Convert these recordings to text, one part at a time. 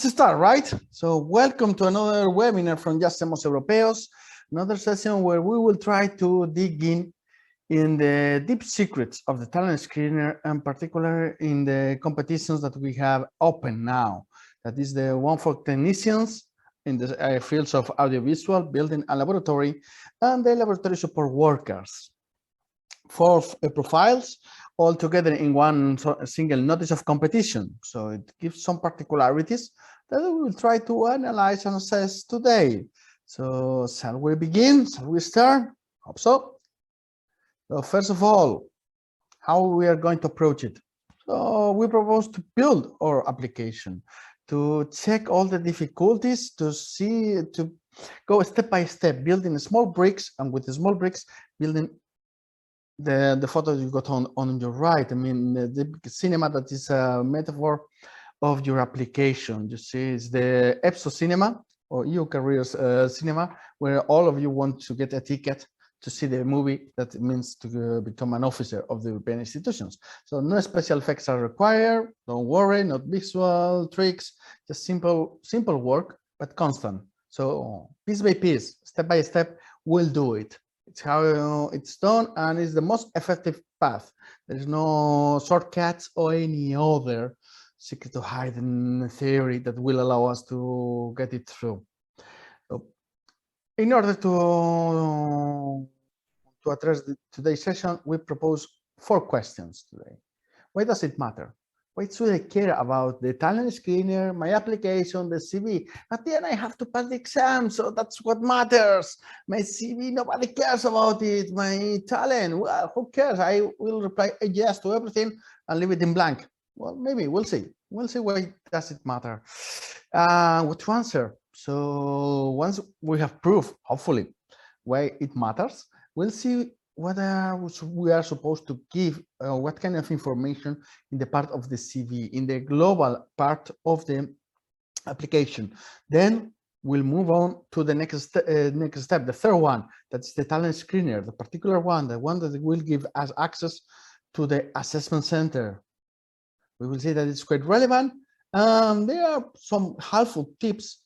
Let's start, right? So welcome to another webinar from Ya Somos Europeos, another session where we will try to dig in the deep secrets of the talent screener, and particularly in the competitions that we have open now. That is the one for technicians in the fields of audiovisual, building and laboratory, and the laboratory support workers. Four profiles all together in one single notice of competition. So it gives some particularities that we will try to analyze and assess today. So shall we begin? Shall we start? Hope so. So first of all, how we are going to approach it. So we propose to build our application, to check all the difficulties, to go step by step, building small bricks, and with the small bricks, building the photo you got on your right. I mean, the cinema that is a metaphor of your application. You see, it's the EPSO cinema or EU careers cinema, where all of you want to get a ticket to see the movie that it means to become an officer of the European institutions. So no special effects are required. Don't worry, not visual tricks, just simple work, but constant. So piece by piece, step by step, we'll do it. It's how it's done, and it's the most effective path. There is no shortcuts or any other secret to hidden theory that will allow us to get it through. So, in order to address today's session, we propose 4 questions today. Why does it matter? Why should I care about the talent screener, my application, the CV? At the end, I have to pass the exam, so that's what matters. My CV, nobody cares about it. My talent, well, who cares? I will reply yes to everything and leave it in blank. Well, maybe, we'll see. We'll see why does it matter. What to answer? So once we have proof, hopefully, why it matters, we'll see whether we are supposed to give what kind of information in the part of the CV, in the global part of the application. Then we'll move on to the next step, the third one, that's the talent screener, the particular one, the one that will give us access to the assessment center. We will see that it's quite relevant. There are some helpful tips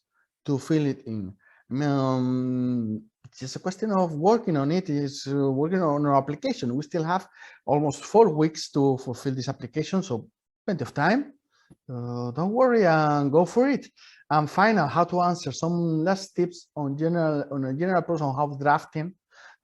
to fill it in. It's just a question of working on it, is working on our application. We still have almost 4 weeks to fulfill this application, so plenty of time. Don't worry and go for it. And final, how to answer some last tips on a general approach on how drafting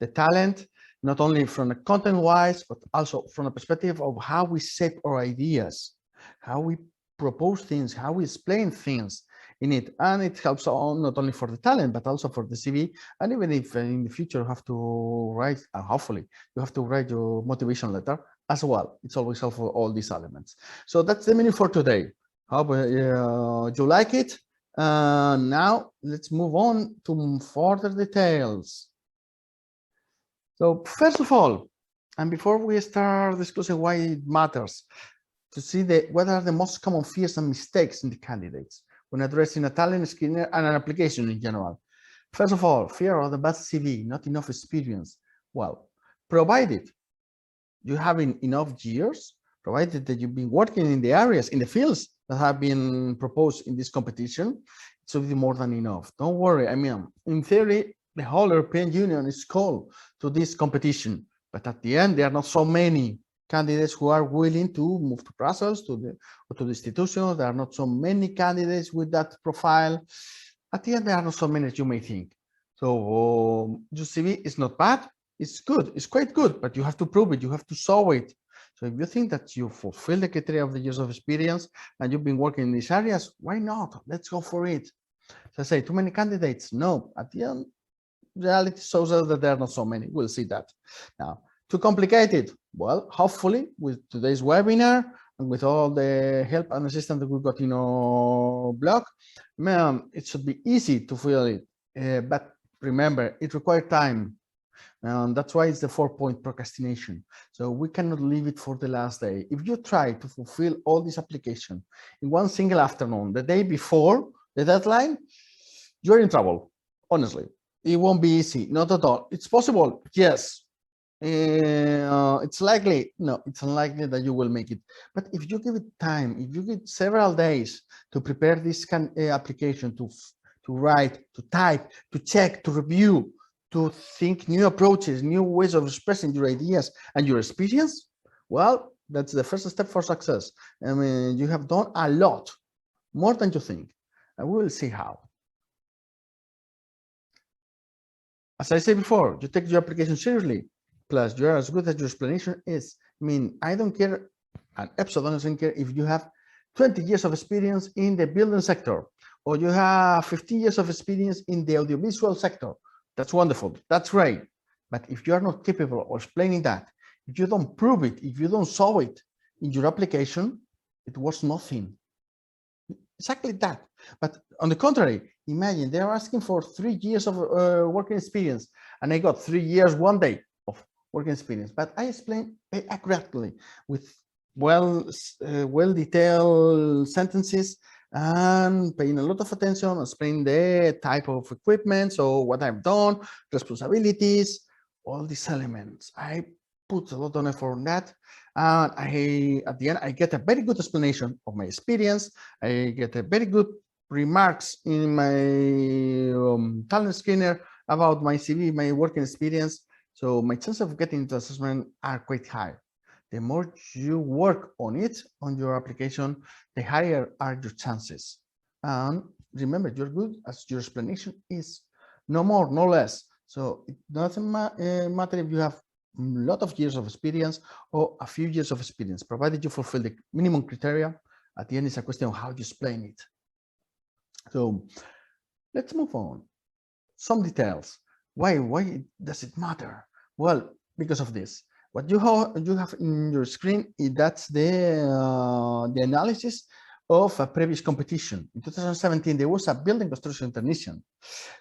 the talent, not only from a content-wise, but also from a perspective of how we shape our ideas, how we propose things, how we explain things in it. And it helps not only for the talent, but also for the CV. And even if in the future you have to write, hopefully you have to write your motivation letter as well. It's always helpful, all these elements. So that's the menu for today. Hope you like it. Now let's move on to further details. So first of all, and before we start discussing why it matters, to see what are the most common fears and mistakes in the candidates when addressing a talent screener and an application in general. First of all, fear of the bad CV, not enough experience. Well, provided you have enough years, provided that you've been working in the areas, in the fields that have been proposed in this competition, it should be more than enough. Don't worry. I mean, in theory, the whole European Union is called to this competition, but at the end, there are not so many candidates who are willing to move to Brussels, to the institutions. There are not so many candidates with that profile. At the end, there are not so many as you may think. So your CV is not bad. It's good. It's quite good, but you have to prove it. You have to show it. So if you think that you fulfill the criteria of the years of experience and you've been working in these areas, why not? Let's go for it. So I say, too many candidates? No. At the end, reality shows us that there are not so many. We'll see that. Now, too complicated? Well, hopefully with today's webinar and with all the help and assistance that we got in our blog, it should be easy to fill it. But remember, it requires time. And that's why it's the 4-point procrastination. So we cannot leave it for the last day. If you try to fulfill all this application in one single afternoon, the day before the deadline, you're in trouble, honestly. It won't be easy, not at all. It's possible, yes. it's likely, no, it's unlikely that you will make it. But if you give it time, if you give several days to prepare this application, to write, to type, to check, to review, to think new approaches, new ways of expressing your ideas and your experience, well, that's the first step for success. I mean, you have done a lot, more than you think, and we will see how. As I said before, you take your application seriously, plus you're as good as your explanation is. I mean, I don't care, and EPSO doesn't care if you have 20 years of experience in the building sector, or you have 15 years of experience in the audiovisual sector. That's wonderful, that's great. But if you are not capable of explaining that, if you don't prove it, if you don't show it in your application, it was nothing. Exactly that. But on the contrary, imagine they're asking for 3 years of working experience, and I got 3 years, 1 day of working experience. But I explained accurately with well detailed sentences and paying a lot of attention, explaining the type of equipment, so what I've done, responsibilities, all these elements. I put a lot of effort on that. And at the end, I get a very good explanation of my experience. I get a very good remarks in my talent screener about my CV, my working experience. So my chances of getting into assessment are quite high. The more you work on it, on your application, the higher are your chances. And remember, you're good as your explanation is, no more, no less. So it doesn't matter if you have a lot of years of experience or a few years of experience, provided you fulfill the minimum criteria. At the end, it's a question of how you explain it. So let's move on. Some details. Why does it matter? Well, because of this. What you have in your screen, that's the analysis of a previous competition. In 2017, there was a building construction technician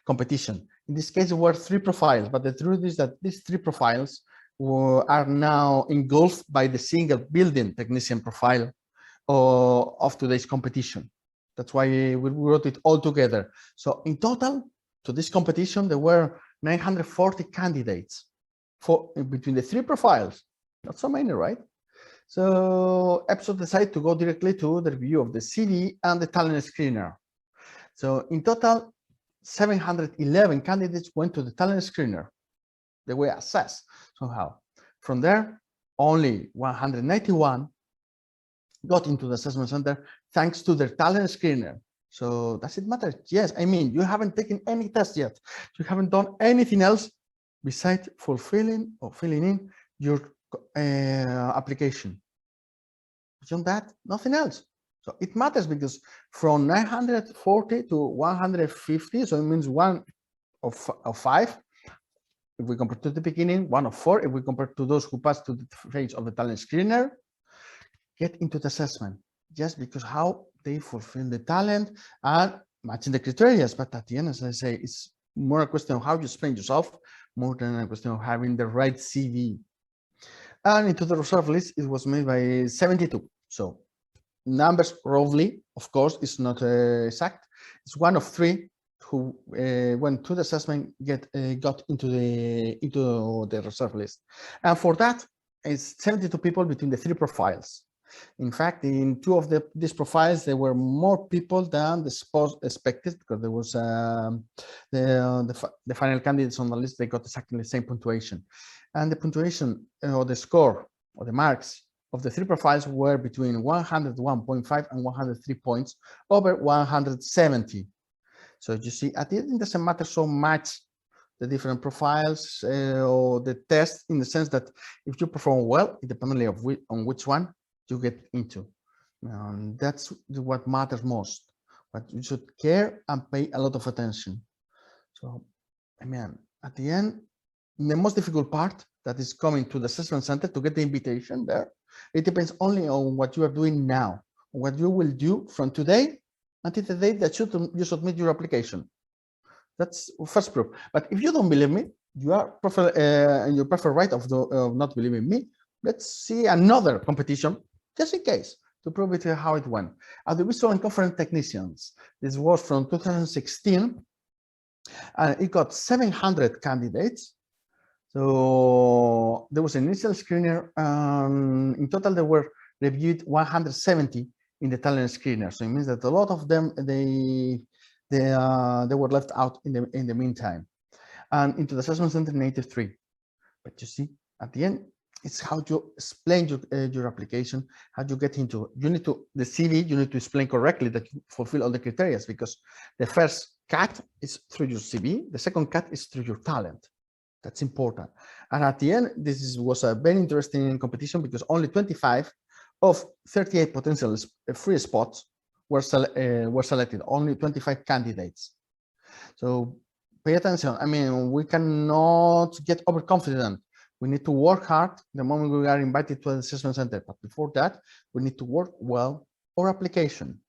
competition. In this case, there were 3 profiles, but the truth is that these 3 profiles are now engulfed by the single building technician profile of today's competition. That's why we wrote it all together. So in total, to this competition, there were 940 candidates between the 3 profiles. Not so many, right? So EPSO decided to go directly to the review of the CV and the talent screener. So in total, 711 candidates went to the talent screener. They were assessed somehow. From there, only 191 got into the assessment center thanks to their talent screener. So does it matter? Yes, I mean, you haven't taken any test yet. You haven't done anything else besides fulfilling or filling in your application. Beyond that, nothing else. So it matters because from 940 to 150, so it means 1 of 5. If we compare to the beginning, 1 of 4. If we compare to those who passed to the phase of the talent screener, get into the assessment just because how they fulfill the talent and matching the criteria. But at the end, as I say, it's more a question of how you explain yourself more than a question of having the right CV. And into the reserve list, it was made by 72. So numbers roughly, of course, it's not exact. It's 1 of 3 who went to the assessment got into the reserve list. And for that, it's 72 people between the 3 profiles. In fact, in 2 of these profiles, there were more people than the expected, because there was the final candidates on the list, they got exactly the same punctuation. And the punctuation or the score or the marks of the 3 profiles were between 101.5 and 103 points over 170. So you see, at the end, it doesn't matter so much the different profiles or the test, in the sense that if you perform well, independently of on which one you get into. That's what matters most. But you should care and pay a lot of attention. So, I mean, at the end, the most difficult part that is coming to the assessment center to get the invitation there, it depends only on what you are doing now, what you will do from today until the day that you submit your application. That's first proof. But if you don't believe me, you are your perfect right of not believing me. Let's see another competition, just in case, to prove it how it went. Audiovisual and conference technicians. This was from 2016, and it got 700 candidates. So there was an initial screener. In total, there were reviewed 170 in the talent screener. So it means that a lot of them they were left out in the meantime. And into the assessment center in 83. But you see, at the end, it's how you explain your application, how you get into. You need to the CV. You need to explain correctly that you fulfill all the criteria, because the first cut is through your CV. The second cut is through your talent. That's important. And at the end, was a very interesting competition, because only 25 of 38 potential free spots were selected. Only 25 candidates. So pay attention. I mean, we cannot get overconfident. We need to work hard the moment we are invited to an assessment center. But before that, we need to work well our application.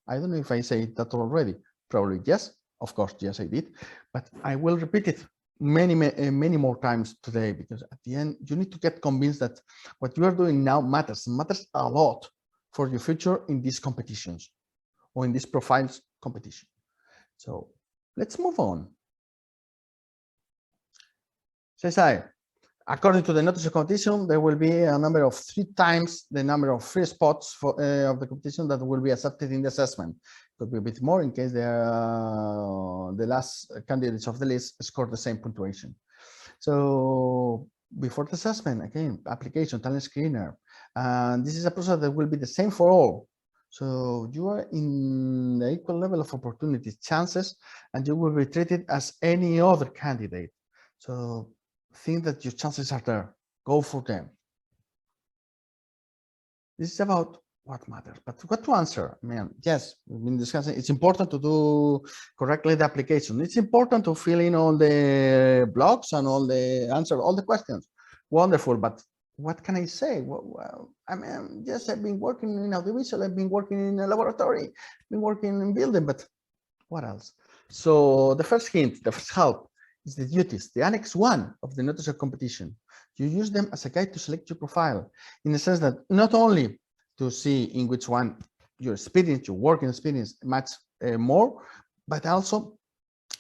I don't know if I say that already. Probably yes. Of course, yes, I did. But I will repeat it many more times today, because at the end, you need to get convinced that what you are doing now matters a lot for your future in these competitions or in this profiles competition. So let's move on. Says according to the notice of competition, there will be a number of 3 times the number of free spots for, of the competition that will be accepted in the assessment. Could be a bit more in case the last candidates of the list score the same puntuation. So before the assessment, again, application, talent screener, and this is a process that will be the same for all. So you are in the equal level of opportunities, chances, and you will be treated as any other candidate. So think that your chances are there. Go for them. This is about what matters, but what to answer? I mean, yes, we've been discussing. It's important to do correctly the application. It's important to fill in all the blocks and answer all the questions. Wonderful, but what can I say? Well, I mean, yes, I've been working in audiovisual. I've been working in a laboratory. I've been working in building, but what else? So the first hint, the first help, is the duties, the Annex 1 of the notice of competition. You use them as a guide to select your profile, in the sense that not only to see in which one your experience, your working experience match more, but also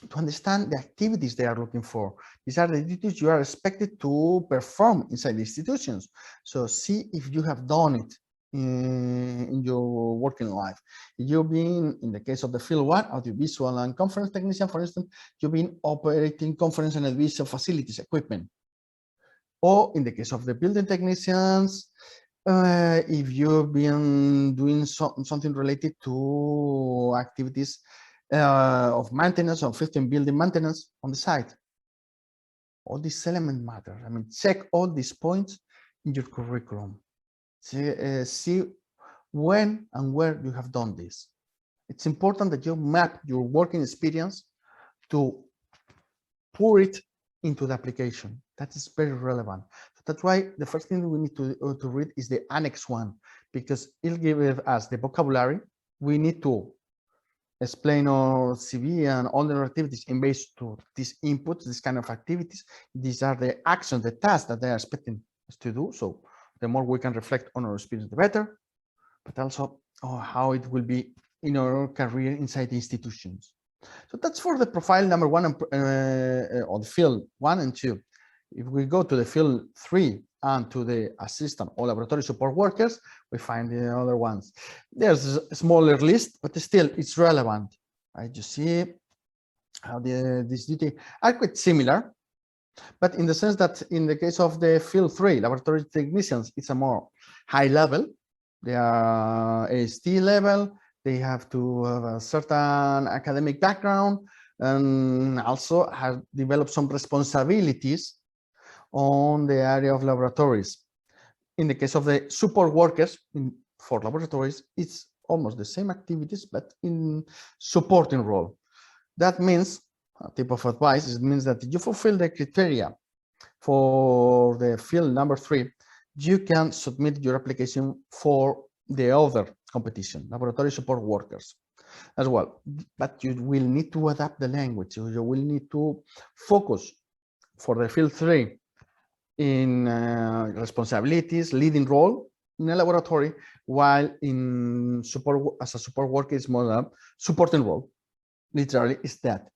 to understand the activities they are looking for. These are the duties you are expected to perform inside the institutions. So see if you have done it in your working life. You've been, in the case of the field 1, audiovisual and conference technician, for instance, you've been operating conference and audiovisual facilities equipment. Or in the case of the building technicians, if you've been doing something related to activities of maintenance, of 15 building maintenance on the site. All these elements matter. I mean, check all these points in your curriculum. See when and where you have done this. It's important that you map your working experience to pour it into the application. That is very relevant. So that's why the first thing we need to read is the Annex 1, because it'll give us the vocabulary. We need to explain our CV and all the activities in base to these inputs, this kind of activities. These are the actions, the tasks that they are expecting us to do. So the more we can reflect on our experience, the better, but also how it will be in our career inside the institutions. So that's for the profile number 1 or the field 1 and 2. If we go to the field 3 and to the assistant or laboratory support workers, we find the other ones. There's a smaller list, but still it's relevant. Right? You see how this duty are quite similar, but in the sense that in the case of the field 3, laboratory technicians, it's a more high level. They are AST level. They have to have a certain academic background and also have developed some responsibilities on the area of laboratories. In the case of the support workers for laboratories, it's almost the same activities, but in supporting role. That means, a tip of advice, it means that if you fulfill the criteria for the field number 3, you can submit your application for the other competition, laboratory support workers as well. But you will need to adapt the language. You will need to focus for the field 3 in responsibilities, leading role in a laboratory, while in support as a support worker is more a supporting role. Literally is that.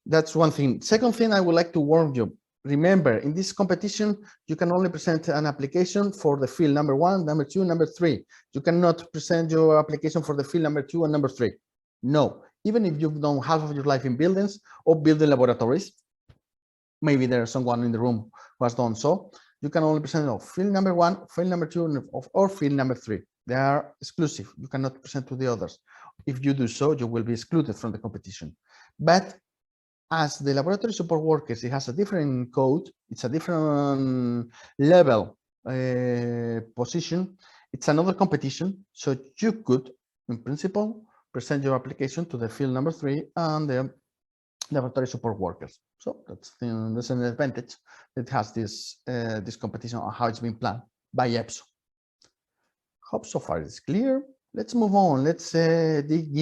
That's one thing. Second thing I would like to warn you, remember, in this competition, you can only present an application for the field number 1, number 2, number 3. You cannot present your application for the field number 2 and number 3. No, even if you've done half of your life in buildings or building laboratories, maybe there's someone in the room who has done so, you can only present field number 1, field number 2, or field number 3. They are exclusive. You cannot present to the others. If you do so, you will be excluded from the competition. But as the laboratory support workers, it has a different code, it's a different level position, it's another competition, so you could, in principle, present your application to the field number 3 and the laboratory support workers. So that's an advantage that has this this competition on how it's been planned by EPSO. Hope so far it's clear. Let's move on. Let's dig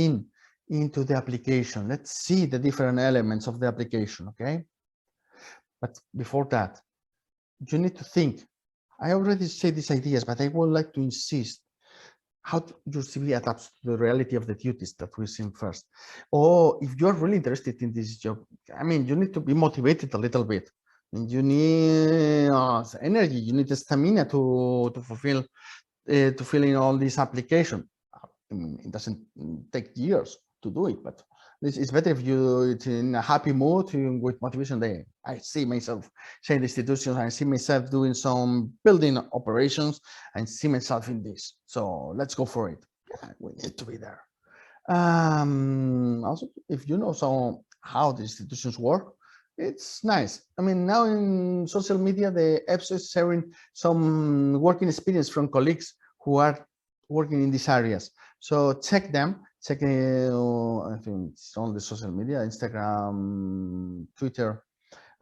into the application. Let's see the different elements of the application, okay? But before that, you need to think. I already said these ideas, but I would like to insist how your CV adapts to the reality of the duties that we've seen first. Or if you're really interested in this job, I mean, you need to be motivated a little bit. And you need energy, you need stamina to fulfill to fill in all this application. I mean, it doesn't take years to do it, but it's better if it's in a happy mood with motivation there. I see myself changing institutions, I see myself doing some building operations, and see myself in this. So let's go for it. Yeah, we need to be there. Also, if you know how the institutions work, it's nice. I mean, now in social media, the EPSO is sharing some working experience from colleagues who are working in these areas. So check them. Check, I think it's on the social media, Instagram, Twitter,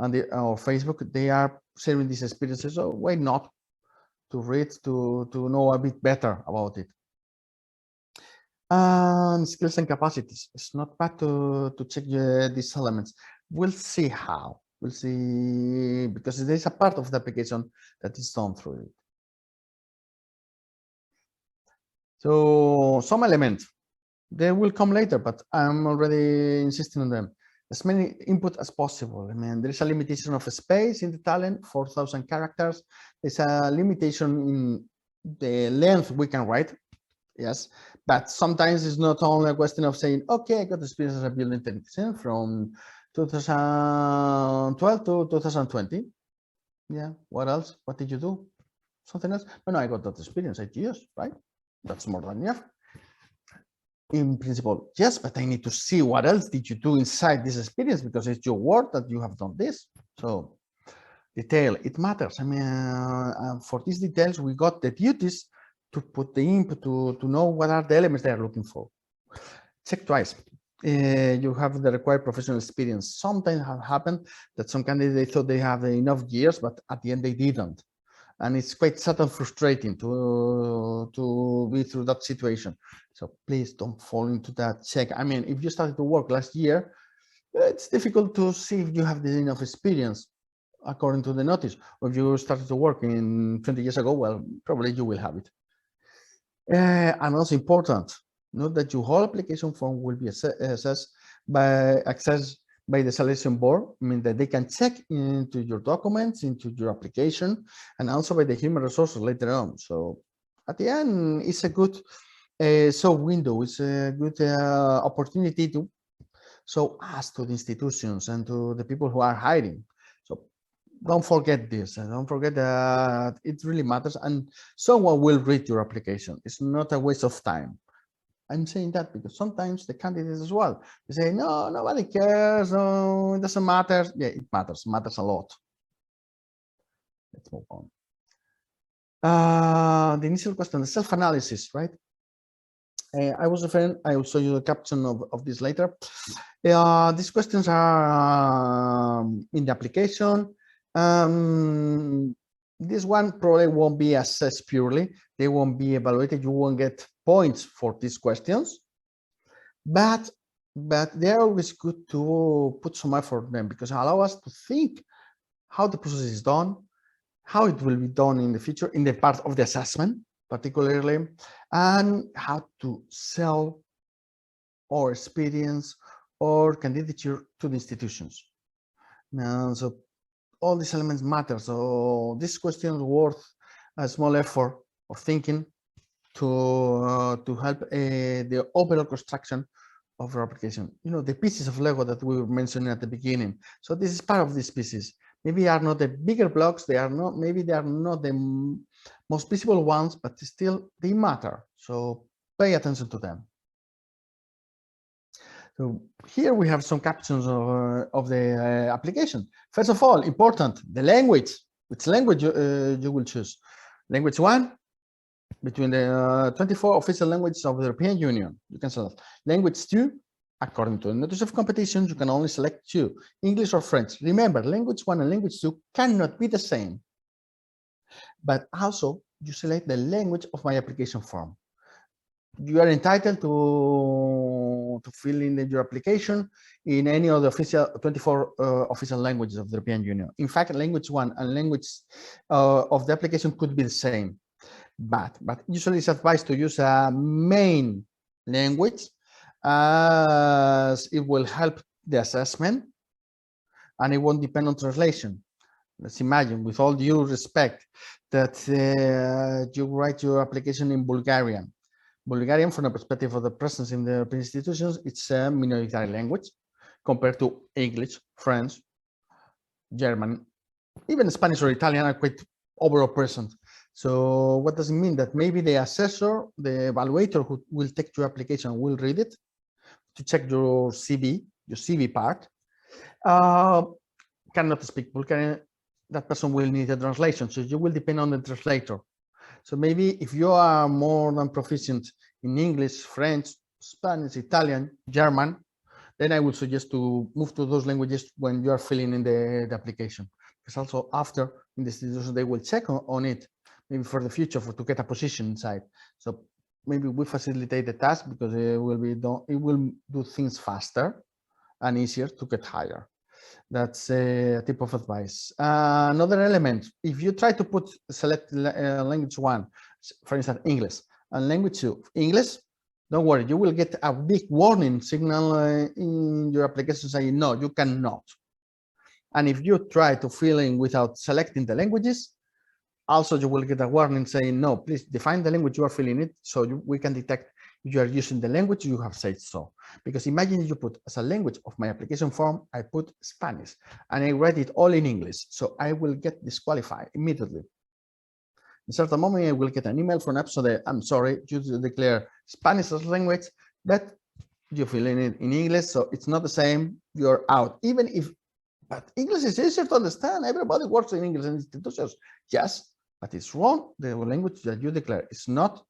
and or Facebook. They are sharing these experiences. So why not to read, to know a bit better about it? Skills and capacities. It's not bad to check these elements. We'll see how. We'll see, because there's a part of the application that is done through it. So some elements, they will come later, but I'm already insisting on them. As many input as possible. I mean, there is a limitation of space in the talent, 4,000 characters. There's a limitation in the length we can write. Yes, but sometimes it's not only a question of saying, okay, I got experience as a building technician from 2012 to 2020. Yeah, what else? What did you do? Something else? No, I got that experience 8 years, right? That's more than enough. In principle, yes, but I need to see what else did you do inside this experience, because it's your word that you have done this. So detail, it matters. I mean, for these details, we got the duties to put the input to know what are the elements they are looking for. Check twice. You have the required professional experience. Sometimes have happened that some candidates thought they have enough years, but at the end they didn't. And it's quite sad and frustrating to be through that situation. So please don't fall into that check. I mean, if you started to work last year, it's difficult to see if you have enough experience according to the notice. Or if you started to work in 20 years ago, well, probably you will have it. And also important, note that your whole application form will be assessed by the selection board. I mean that they can check into your documents, into your application, and also by the human resources later on. So at the end, it's a good window. It's a good opportunity to ask to the institutions and to the people who are hiring. So don't forget this, and don't forget that it really matters, and someone will read your application. It's not a waste of time. I'm saying that because sometimes the candidates as well, they say, no, nobody cares, no, it doesn't matter. Yeah, it matters a lot. Let's move on. The initial question, the self-analysis, right? I was referring, I will show you the caption of this later. These questions are in the application. This one probably won't be assessed purely. They won't be evaluated. You won't get points for these questions, but they're always good to put some effort in them, because it allows us to think how the process is done, how it will be done in the future, in the part of the assessment particularly, and how to sell our experience or candidature to the institutions. Now, so all these elements matter. So this question is worth a small effort of thinking to help the overall construction of your application. You know, the pieces of Lego that we were mentioning at the beginning. So this is part of these pieces. Maybe they are not the bigger blocks. They are not. Maybe they are not the most visible ones, but still they matter. So pay attention to them. So here we have some captions of the application. First of all, important, the language. Which language you will choose? Language 1, between the 24 official languages of the European Union, you can select. Language 2, according to the notice of competition, you can only select 2, English or French. Remember, language 1 and language 2 cannot be the same. But also, you select the language of my application form. You are entitled to fill in your application in any of the official 24 official languages of the European Union. In fact, language 1 and language of the application could be the same. But usually it's advised to use a main language as it will help the assessment and it won't depend on translation. Let's imagine, with all due respect, that you write your application in Bulgarian. Bulgarian, from the perspective of the presence in the European institutions, it's a minority language compared to English, French, German, even Spanish or Italian are quite overall present. So what does it mean? That maybe the assessor, the evaluator who will take your application will read it to check your CV part, cannot speak Bulgarian, that person will need a translation. So you will depend on the translator. So maybe if you are more than proficient in English, French, Spanish, Italian, German, then I would suggest to move to those languages when you are filling in the application. Because also after in the institution, they will check on it, maybe for the future, to get a position inside. So maybe we facilitate the task because it will do things faster and easier to get higher. That's a tip of advice. Another element, if you try to select language 1, for instance, English, and language 2, English, don't worry, you will get a big warning signal in your application saying, no, you cannot. And if you try to fill in without selecting the languages, also you will get a warning saying, no, please define the language you are filling it so we can detect if you are using the language you have said so. Because imagine you put as a language of my application form, I put Spanish and I write it all in English. So I will get disqualified immediately. In a certain moment, I will get an email from EPSO that I'm sorry, you declare Spanish as language, but you fill in it in English. So it's not the same, you're out. Even if, but English is easier to understand. Everybody works in English institutions. Yes, but it's wrong. The language that you declare is not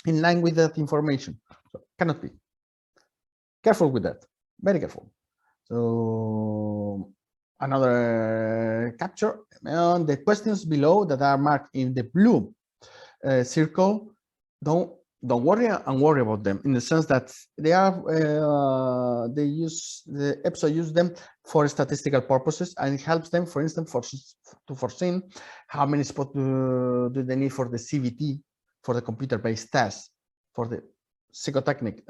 in line with that information. So cannot be. Careful with that. Very careful. So another capture on the questions below that are marked in the blue circle. Don't worry and worry about them in the sense that the EPSO use them for statistical purposes, and it helps them, for instance, to foresee how many spots do they need for the CVT, for the computer-based test, for the psychotechnic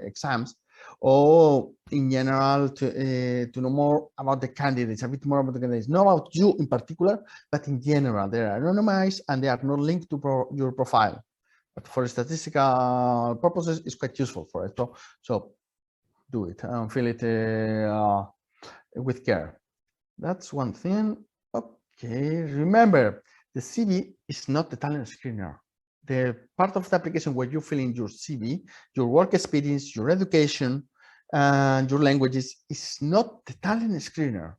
exams, or in general to know more about the candidates, a bit more about the candidates, not about you in particular, but in general. They are anonymized and they are not linked to your profile. But for statistical purposes, it's quite useful for it. So do it and fill it with care. That's one thing. Okay, remember, the CV is not the talent screener. The part of the application where you fill in your CV, your work experience, your education, and your languages is not the talent screener.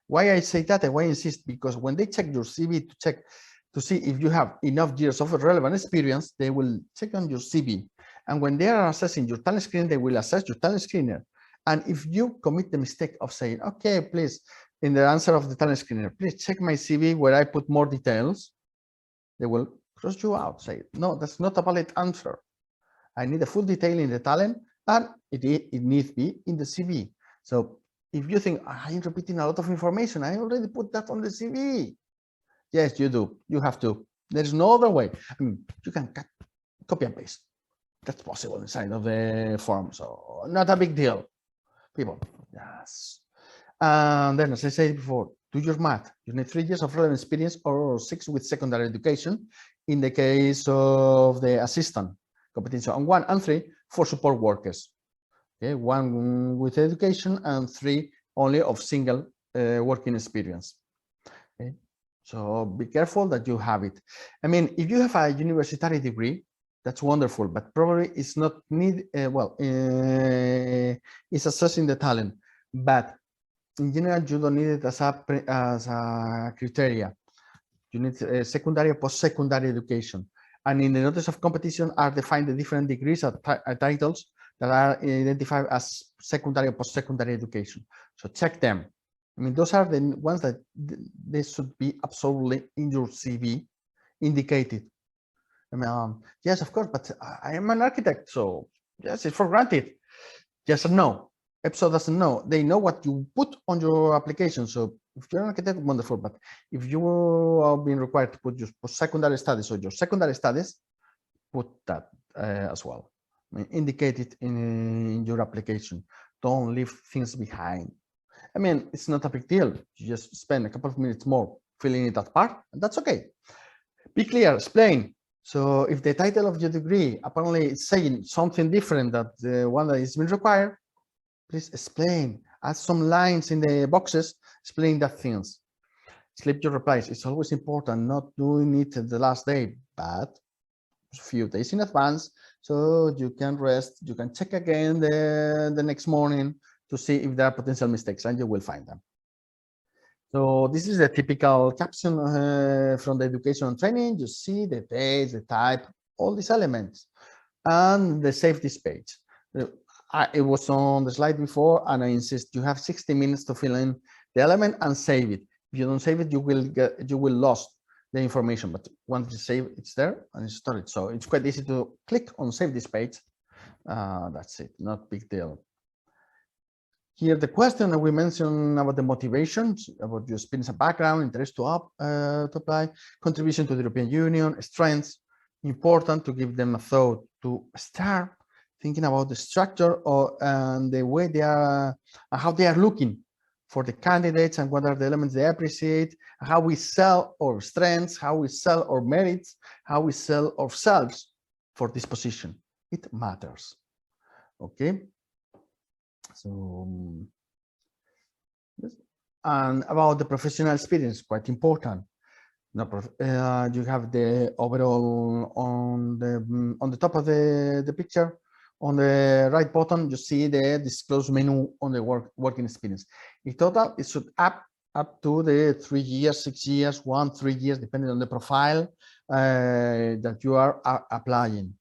Why I say that and why I insist? Because when they check your CV to see if you have enough years of relevant experience, they will check on your CV. And when they are assessing your talent screener, they will assess your talent screener. And if you commit the mistake of saying, okay, please, in the answer of the talent screener, please check my CV where I put more details, they will cross you out, say, no, that's not a valid answer. I need a full detail in the talent, and it needs to be in the CV. So if you think, I'm repeating a lot of information, I already put that on the CV. Yes, you do. You have to. There's no other way. I mean, you can copy and paste. That's possible inside of the form. So not a big deal. People, yes. And then, as I said before, do your math. You need 3 years of relevant experience or 6 with secondary education in the case of the assistant competition, and 1 and 3 for support workers. Okay, 1 with education and 3 only of single working experience. Okay, so be careful that you have it. I mean, if you have a university degree, that's wonderful, but probably it's not it's assessing the talent, but in general, you don't need it as a criteria. You need secondary or post-secondary education. And in the notice of competition are defined the different degrees or titles that are identified as secondary or post-secondary education. So check them. I mean, those are the ones that they should be absolutely in your CV indicated. I mean, yes, of course, but I am an architect, so yes, it's for granted. Yes or no. EPSO doesn't know. They know what you put on your application. So if you're an architect, wonderful. But if you are being required to put your post-secondary studies or your secondary studies, put that as well. I mean, indicate it in your application. Don't leave things behind. I mean, it's not a big deal. You just spend a couple of minutes more filling in that part, and that's okay. Be clear, explain. So if the title of your degree apparently is saying something different than the one that is being required, please explain. Add some lines in the boxes, explain that things. Slip your replies. It's always important, not doing it the last day, but a few days in advance, so you can rest, you can check again the next morning to see if there are potential mistakes, and you will find them. So this is the typical caption from the education and training. You see the dates, the type, all these elements, and the save this page. It was on the slide before, and I insist you have 60 minutes to fill in the element and save it. If you don't save it, you will lose the information. But once you save, it's there and it's stored. So it's quite easy to click on save this page. That's it, not big deal. Here, the question that we mentioned about the motivations, about your experience and background, interest to apply, contribution to the European Union, strengths, important to give them a thought to start thinking about the structure and the way they are, how they are looking for the candidates and what are the elements they appreciate, how we sell our strengths, how we sell our merits, how we sell ourselves for this position. It matters. Okay. So, and about the professional experience, quite important. You have the overall on the top of the picture. On the right bottom, you see the disclose menu on the working experience. In total, it should up to the 3 years, 6 years, 1, 3 years, depending on the profile that you are applying.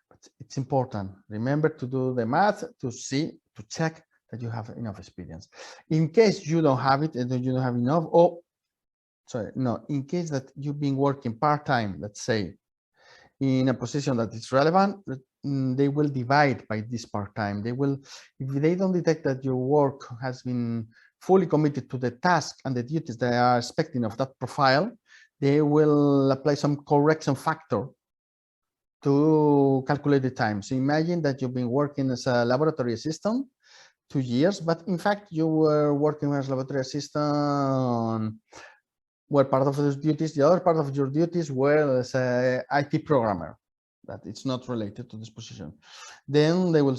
But it's important. Remember to do the math to check that you have enough experience. In case you don't have it and you don't have enough, in case that you've been working part-time, let's say, in a position that is relevant, they will divide by this part-time. They will, if they don't detect that your work has been fully committed to the task and the duties they are expecting of that profile, they will apply some correction factor to calculate the time. So imagine that you've been working as a laboratory assistant 2 years, but in fact you were working as a laboratory assistant were part of those duties. The other part of your duties were as a IT programmer, that it's not related to this position. Then they will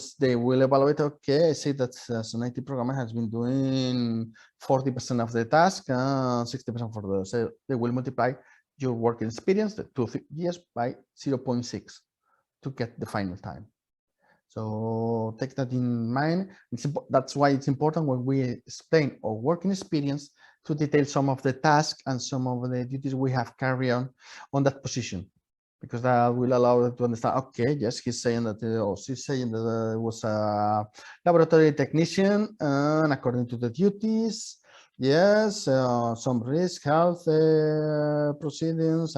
evaluate. Okay, I see that as an IT programmer has been doing 40% of the task, 60% for the. So they will multiply your working experience, the 2 years, by 0.6 to get the final time. So take that in mind. That's why it's important when we explain our working experience to detail some of the tasks and some of the duties we have carried on that position, because that will allow them to understand, okay, yes, he's saying that, or she's saying that it was a laboratory technician, and according to the duties, yes, some risk, health proceedings,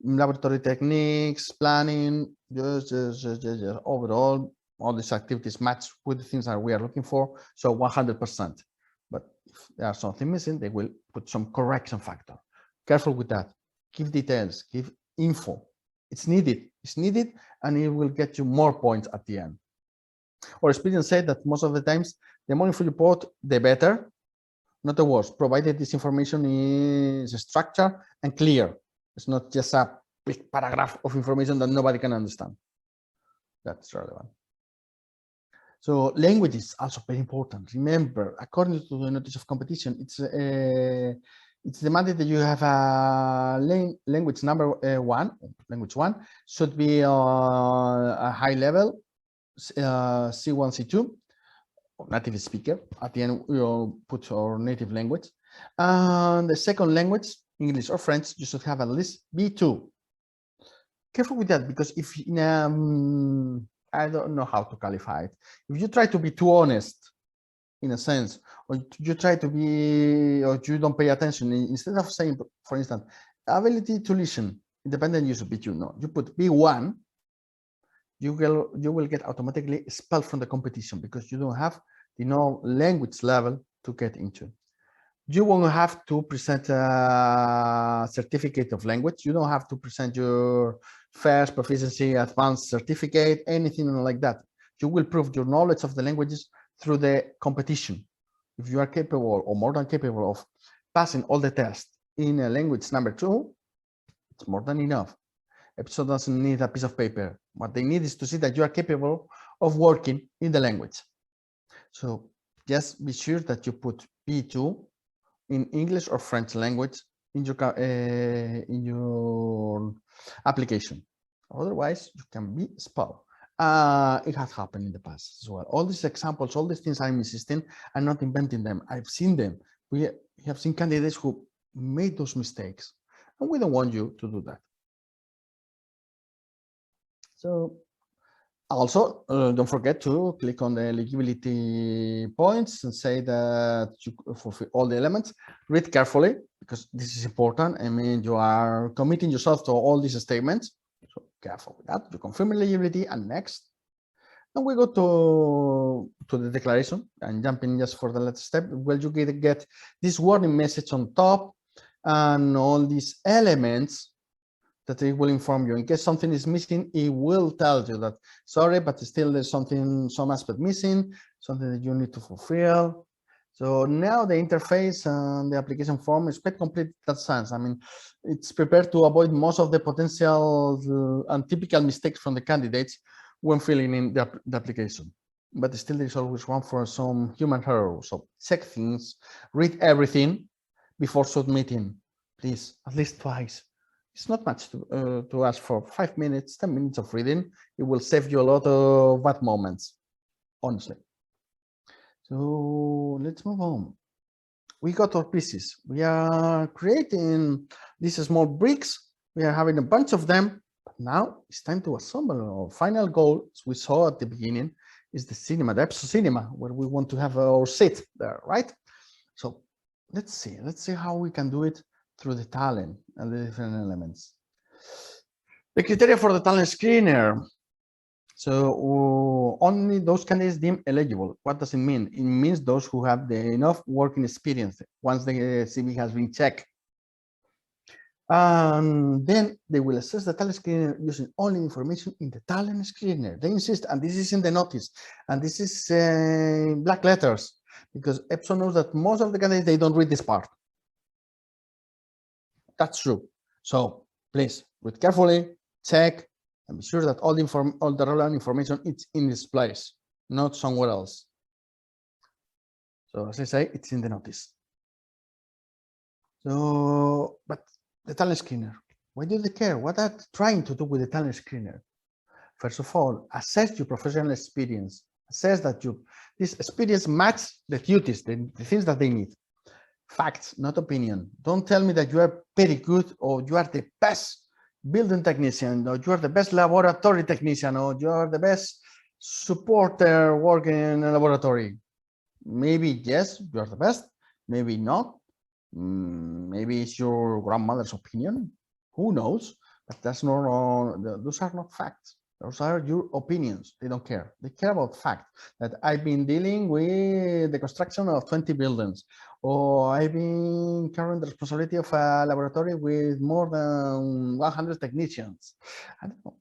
laboratory techniques, planning, yes. Overall, all these activities match with the things that we are looking for, so 100%. But if there's something missing, they will put some correction factor. Careful with that. Give details, give info. It's needed, and it will get you more points at the end. Our experience said that most of the times, the more info you put, the better. not the words, provided this information is structured and clear. It's not just a big paragraph of information that nobody can understand. That's relevant. So language is also very important. Remember, according to the notice of competition, it's demanded that you have a language number language one should be a high level, C1, C2, native speaker. At the end, we'll put our native language. And the second language, English or French, you should have at least B2. Careful with that, because if I don't know how to qualify it. If you try to be too honest, in a sense, or you try to be, or you don't pay attention, instead of saying, for instance, ability to listen, independent use of B2, no, you put B1, you will get automatically expelled from the competition because you don't have the language level to get into. You won't have to present a certificate of language. You don't have to present your first proficiency advanced certificate, anything like that. You will prove your knowledge of the languages through the competition. If you are capable or more than capable of passing all the tests in a language number 2, it's more than enough. EPSO doesn't need a piece of paper. What they need is to see that you are capable of working in the language. So just be sure that you put B2 in English or French language in your application. Otherwise, you can be expelled. It has happened in the past as well. All these examples, all these things I'm insisting, I'm not inventing them. I've seen them. We have seen candidates who made those mistakes, and we don't want you to do that. So also, don't forget to click on the eligibility points and say that you fulfill all the elements. Read carefully, because this is important. I mean, you are committing yourself to all these statements. So careful with that. You confirm eligibility, and next. Then we go to the declaration, and jumping just for the last step. Well, you get this warning message on top, and all these elements that it will inform you. In case something is missing, it will tell you that, sorry, but still there's some aspect missing, something that you need to fulfill. So now the interface and the application form is quite complete in that sense. I mean, it's prepared to avoid most of the potential and typical mistakes from the candidates when filling in the application. But still there's always one for some human error. So check things, read everything before submitting, please, at least twice. It's not much to ask for. 5 minutes, 10 minutes of reading. It will save you a lot of bad moments, honestly. So let's move on. We got our pieces. We are creating these small bricks. We are having a bunch of them. But now it's time to assemble. Our final goal, as we saw at the beginning, is the cinema, the EPSO cinema, where we want to have our seat there, right? So let's see how we can do it through the talent and the different elements. The criteria for the talent screener. So only those candidates deemed eligible. What does it mean? It means those who have enough working experience once the CV has been checked. And then they will assess the talent screener using only information in the talent screener. They insist, and this is in the notice, and this is black letters, because EPSO knows that most of the candidates, they don't read this part. That's true. So please read carefully, check, and be sure that all the relevant information is in this place, not somewhere else. So as I say, it's in the notice. So, but the talent screener, why do they care? What are they trying to do with the talent screener? First of all, assess your professional experience. Assess that this experience matches the duties, the things that they need. Facts, not opinion. Don't tell me that you are very good, or you are the best building technician, or you are the best laboratory technician, or you are the best supporter working in a laboratory. Maybe yes, you are the best, maybe not. Maybe it's your grandmother's opinion. Who knows? But that's not. Those are not facts. Those are your opinions. They don't care. They care about fact that I've been dealing with the construction of 20 buildings, or I've been carrying the responsibility of a laboratory with more than 100 technicians. I don't know.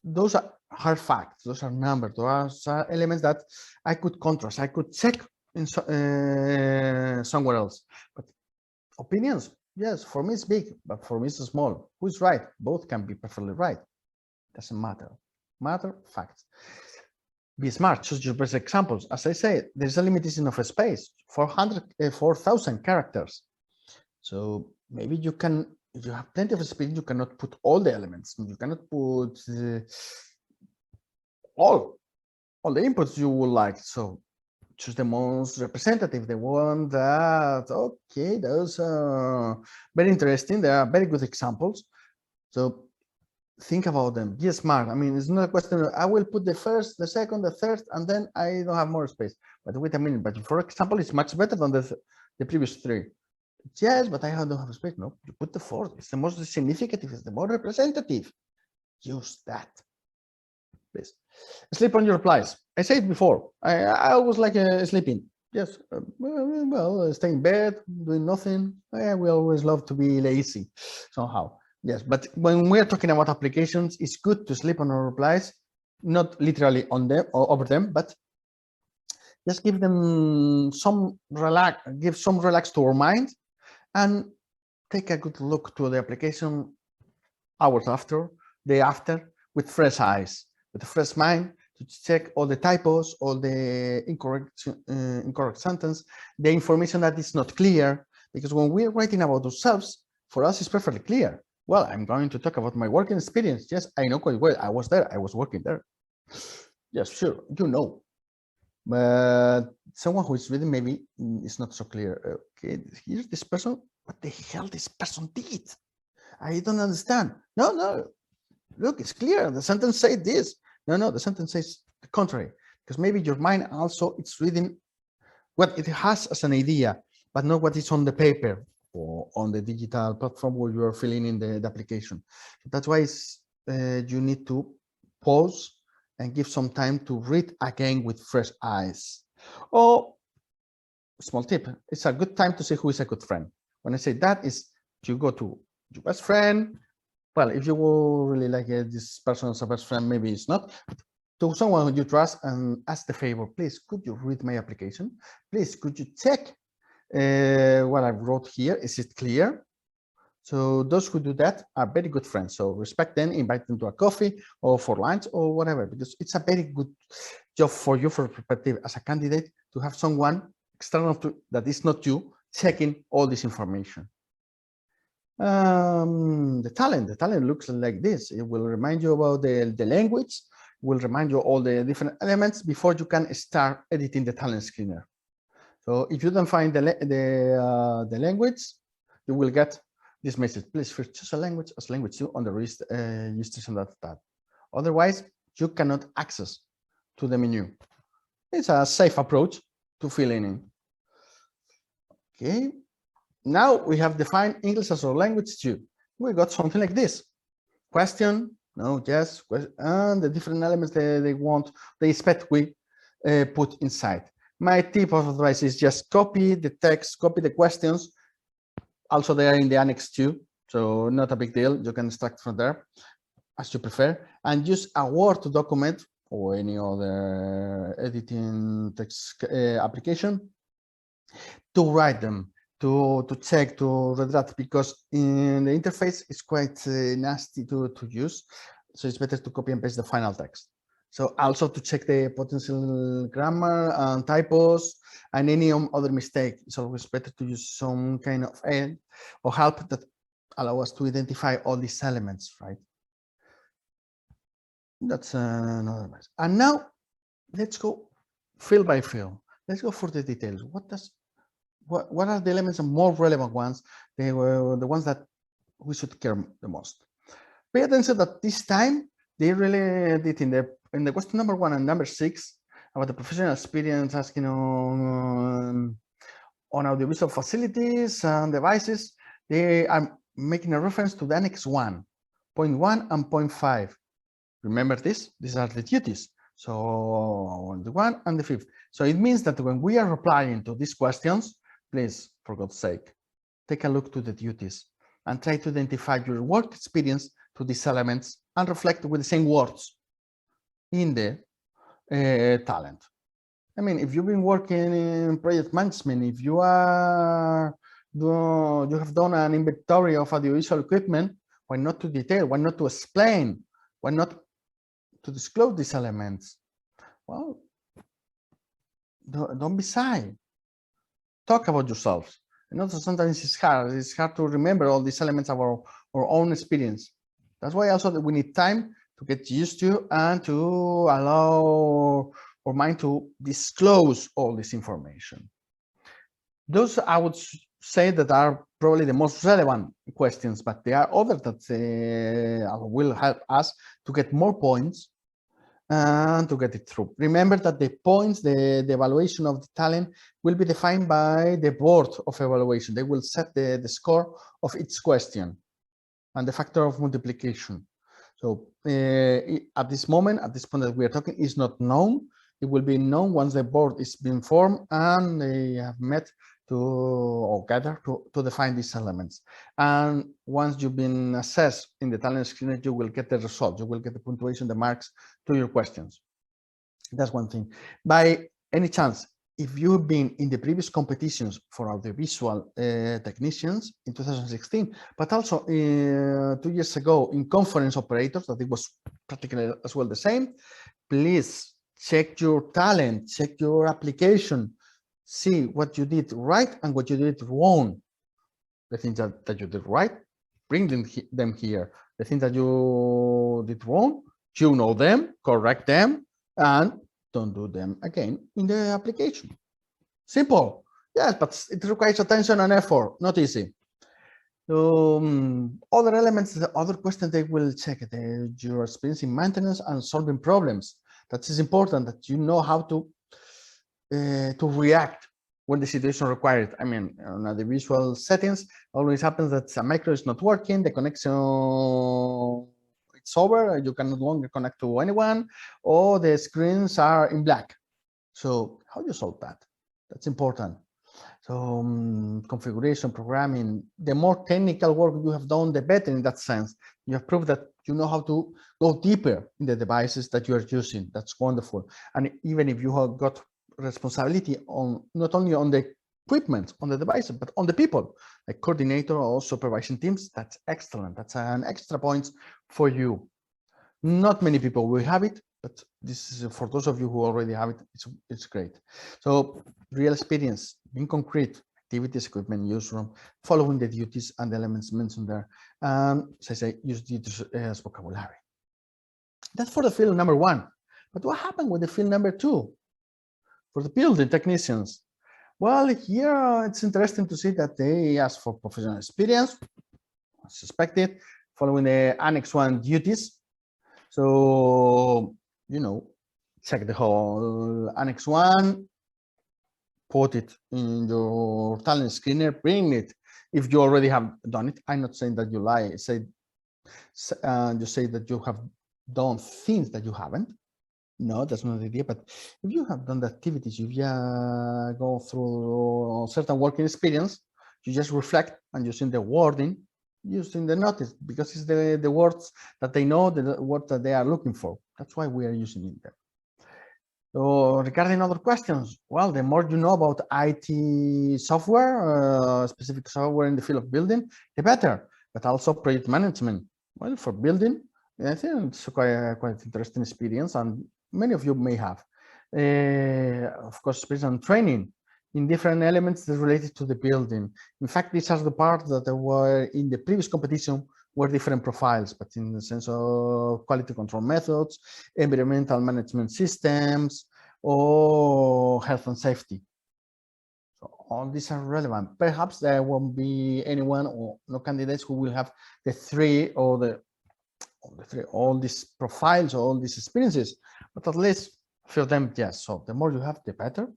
Those are hard facts. Those are numbers. Those are elements that I could contrast. I could check in somewhere else. But opinions, yes, for me it's big, but for me it's small. Who's right? Both can be perfectly right. Doesn't matter. Matter facts. Be smart. Choose your best examples. As I say, there's a limitation of a space, 4,000 characters. So maybe you can, if you have plenty of space, you cannot put all the elements. You cannot put all the inputs you would like. So choose the most representative, the one that, okay, those are very interesting. They are very good examples. So think about them. Be smart. I mean, it's not a question of, I will put the first, the second, the third, and then I don't have more space. But wait a minute. But for example, it's much better than the previous three. Yes, but I don't have space. No, you put the fourth. It's the most significant. It's the more representative. Use that. Please. Sleep on your replies. I said before. I always like sleeping. Yes. Well, stay in bed, doing nothing. We always love to be lazy somehow. Yes, but when we're talking about applications, it's good to sleep on our replies, not literally on them or over them, but just give them some relax to our mind, and take a good look to the application hours after, day after, with fresh eyes, with a fresh mind, to check all the typos, all the incorrect sentence, the information that is not clear, because when we're writing about ourselves, for us it's perfectly clear. Well, I'm going to talk about my working experience. Yes, I know quite well. I was there. I was working there. Yes, sure. You know. But someone who is reading maybe is not so clear. Okay, here's this person. What the hell this person did? I don't understand. No. Look, it's clear. The sentence says this. No, the sentence says the contrary. Because maybe your mind also it's reading what it has as an idea, but not what is on the paper or on the digital platform where you are filling in the application. So that's why you need to pause and give some time to read again with fresh eyes. Or, small tip, it's a good time to say who is a good friend. When I say that is, you go to your best friend. Well, if you really like this person as a best friend, maybe it's not. To someone who you trust and ask the favor, please, could you read my application? Please, could you check what I wrote here? Is it clear? So those who do that are very good friends. So respect them, invite them to a coffee or for lunch or whatever, because it's a very good job for you, for perspective as a candidate, to have someone external that is not you checking all this information. The talent looks like this. It will remind you about the language, will remind you all the different elements before you can start editing the talent screener. So if you don't find the language, you will get this message. Please first choose a language as language 2 on the registration tab. Otherwise, you cannot access to the menu. It's a safe approach to filling in. Okay. Now we have defined English as our language 2. We got something like this. Question, no, yes, question, and the different elements they expect we put inside. My tip of advice is just copy the text, copy the questions. Also, they are in the Annex 2, so not a big deal. You can extract from there as you prefer, and use a Word document or any other editing text application to write them, to check, to redact, because in the interface it's quite nasty to use. So it's better to copy and paste the final text. So also to check the potential grammar and typos and any other mistake. It's always better to use some kind of aid or help that allow us to identify all these elements, right? That's another advice. And now let's go field by field. Let's go for the details. What are the elements and more relevant ones? They were the ones that we should care the most. Pay attention that this time they really did in the question number 1 and number 6 about the professional experience, asking on audiovisual facilities and devices. They are making a reference to the Annex 1, point 1 and point 5. Remember this? These are the duties. So the 1 and the 5th. So it means that when we are replying to these questions, please, for God's sake, take a look to the duties and try to identify your work experience to these elements and reflect with the same words in the talent. I mean, if you've been working in project management, if you are you have done an inventory of audiovisual equipment, why not to detail? Why not to explain? Why not to disclose these elements? Well, don't be shy. Talk about yourselves. And also sometimes it's hard. It's hard to remember all these elements of our own experience. That's why also that we need time to get used to and to allow our mind to disclose all this information. Those I would say that are probably the most relevant questions, but there are others that will help us to get more points and to get it through. Remember that the points, the evaluation of the talent will be defined by the board of evaluation. They will set the score of each question and the factor of multiplication. So at this point that we are talking is not known. It will be known once the board is being formed and they have met or gather to define these elements. And once you've been assessed in the talent screener, you will get the result. You will get the punctuation, the marks to your questions. That's one thing. By any chance, if you've been in the previous competitions for audiovisual technicians in 2016, but also 2 years ago in conference operators, that it was practically as well the same, please check your talent, check your application, see what you did right and what you did wrong. The things that you did right, bring them here. The things that you did wrong, you know them, correct them, and don't do them again in the application. Simple. Yes, but it requires attention and effort, not easy. Other elements, the other questions they will check your experience in maintenance and solving problems. That is important, that you know how to react when the situation requires it. I mean, on the visual settings, always happens that a micro is not working, the connection it's over, you can no longer connect to anyone, or the screens are in black. So how do you solve that? That's important. So configuration, programming, the more technical work you have done, the better in that sense. You have proved that you know how to go deeper in the devices that you are using. That's wonderful. And even if you have got responsibility on not only on the equipment, on the devices, but on the people, like coordinator or supervising teams, that's excellent. That's an extra point for you. Not many people will have it, but this is for those of you who already have it, it's great. So real experience, being concrete, activities, equipment, newsroom, following the duties and the elements mentioned there. As I say, use duties as vocabulary. That's for the field number 1. But what happened with the field number 2? For the building technicians? Well, here it's interesting to see that they ask for professional experience, as expected, following the Annex 1 duties. So, check the whole Annex 1, put it in your talent screener, bring it. If you already have done it, I'm not saying that you lie. You say that you have done things that you haven't. No, that's not the idea. But if you have done the activities, if you go through certain working experience, you just reflect and using the wording, using the notice, because it's the words that they know, the words that they are looking for. That's why we are using it there. So regarding other questions, well, the more you know about IT software, specific software in the field of building, the better. But also project management. Well, for building, I think it's quite interesting experience, and many of you may have. Of course, experience and training in different elements related to the building. In fact, these are the parts that were in the previous competition were different profiles, but in the sense of quality control methods, environmental management systems, or health and safety. So all these are relevant. Perhaps there won't be anyone or no candidates who will have the three or all these profiles, all these experiences, but at least for them, yes. So the more you have, the better.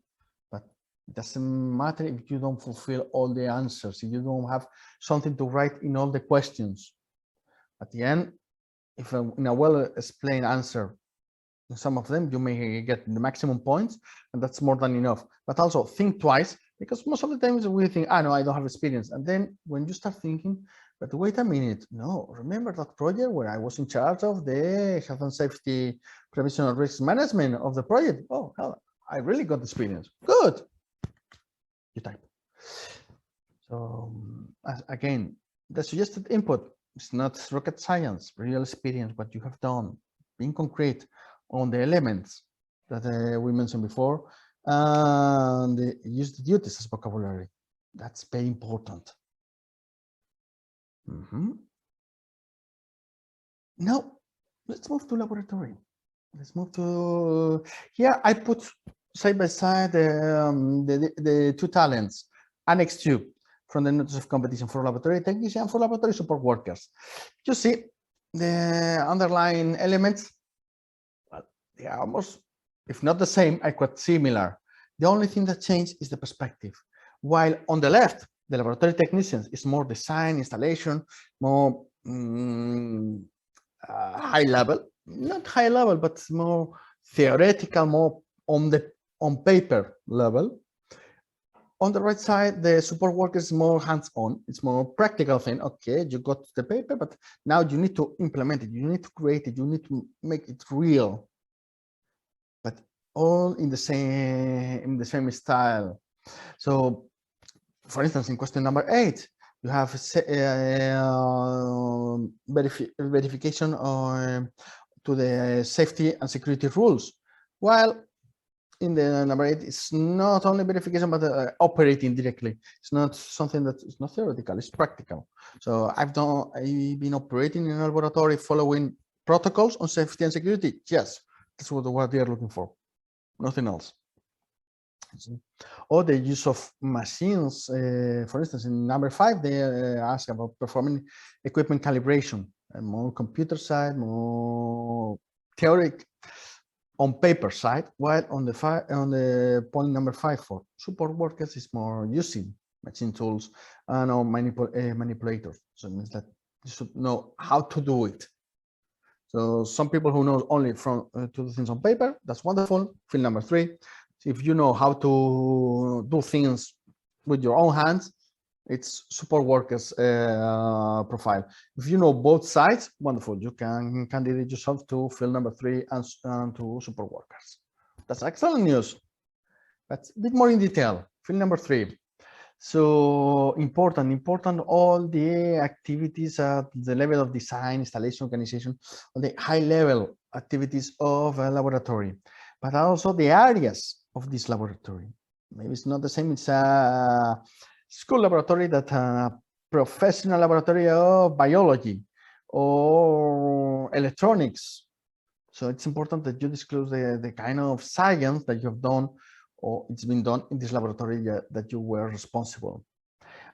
But it doesn't matter if you don't fulfill all the answers, if you don't have something to write in all the questions. At the end, if in a well-explained answer, in some of them, you may get the maximum points, and that's more than enough. But also think twice, because most of the times we think, no, I don't have experience. And then when you start thinking, but wait a minute, no, remember that project where I was in charge of the health and safety prevention and risk management of the project? Oh, hell, I really got experience. Good. You type. So again, the suggested input is not rocket science, real experience, what you have done, being concrete on the elements that we mentioned before, and use the duties as vocabulary. That's very important. Now, let's move to laboratory. Let's move to here. I put side by side the two talents, Annex 2 from the Notice of Competition for Laboratory Technician and for Laboratory Support Workers. You see the underlying elements, well, they are almost, if not the same, are quite similar. The only thing that changed is the perspective. While on the left, the laboratory technicians is more design, installation, more high level, not high level, but more theoretical, more on paper level. On the right side, the support worker is more hands-on. It's more practical thing. Okay, you got the paper, but now you need to implement it. You need to create it. You need to make it real. But all in the same style. So, for instance, in question number 8, you have verification to the safety and security rules. While in the number 8, it's not only verification, but operating directly. It's not something that is not theoretical, it's practical. So I've been operating in a laboratory following protocols on safety and security. Yes, that's what they are looking for, nothing else. Or the use of machines. For instance, in number 5, they ask about performing equipment calibration, and more computer side, more theoretic on paper side, while on the point number 5 for support workers is more using machine tools and manipulators. So it means that you should know how to do it. So some people who know only from to do things on paper, that's wonderful. Field number 3. If you know how to do things with your own hands, it's support workers profile. If you know both sides, wonderful. You can candidate yourself to field number 3 and to support workers. That's excellent news. But a bit more in detail. Field number 3. So important all the activities at the level of design, installation, organization, all the high level activities of a laboratory, but also the areas of this laboratory. Maybe it's not the same. It's a school laboratory that a professional laboratory of biology or electronics. So it's important that you disclose the kind of science that you have done or it's been done in this laboratory that you were responsible.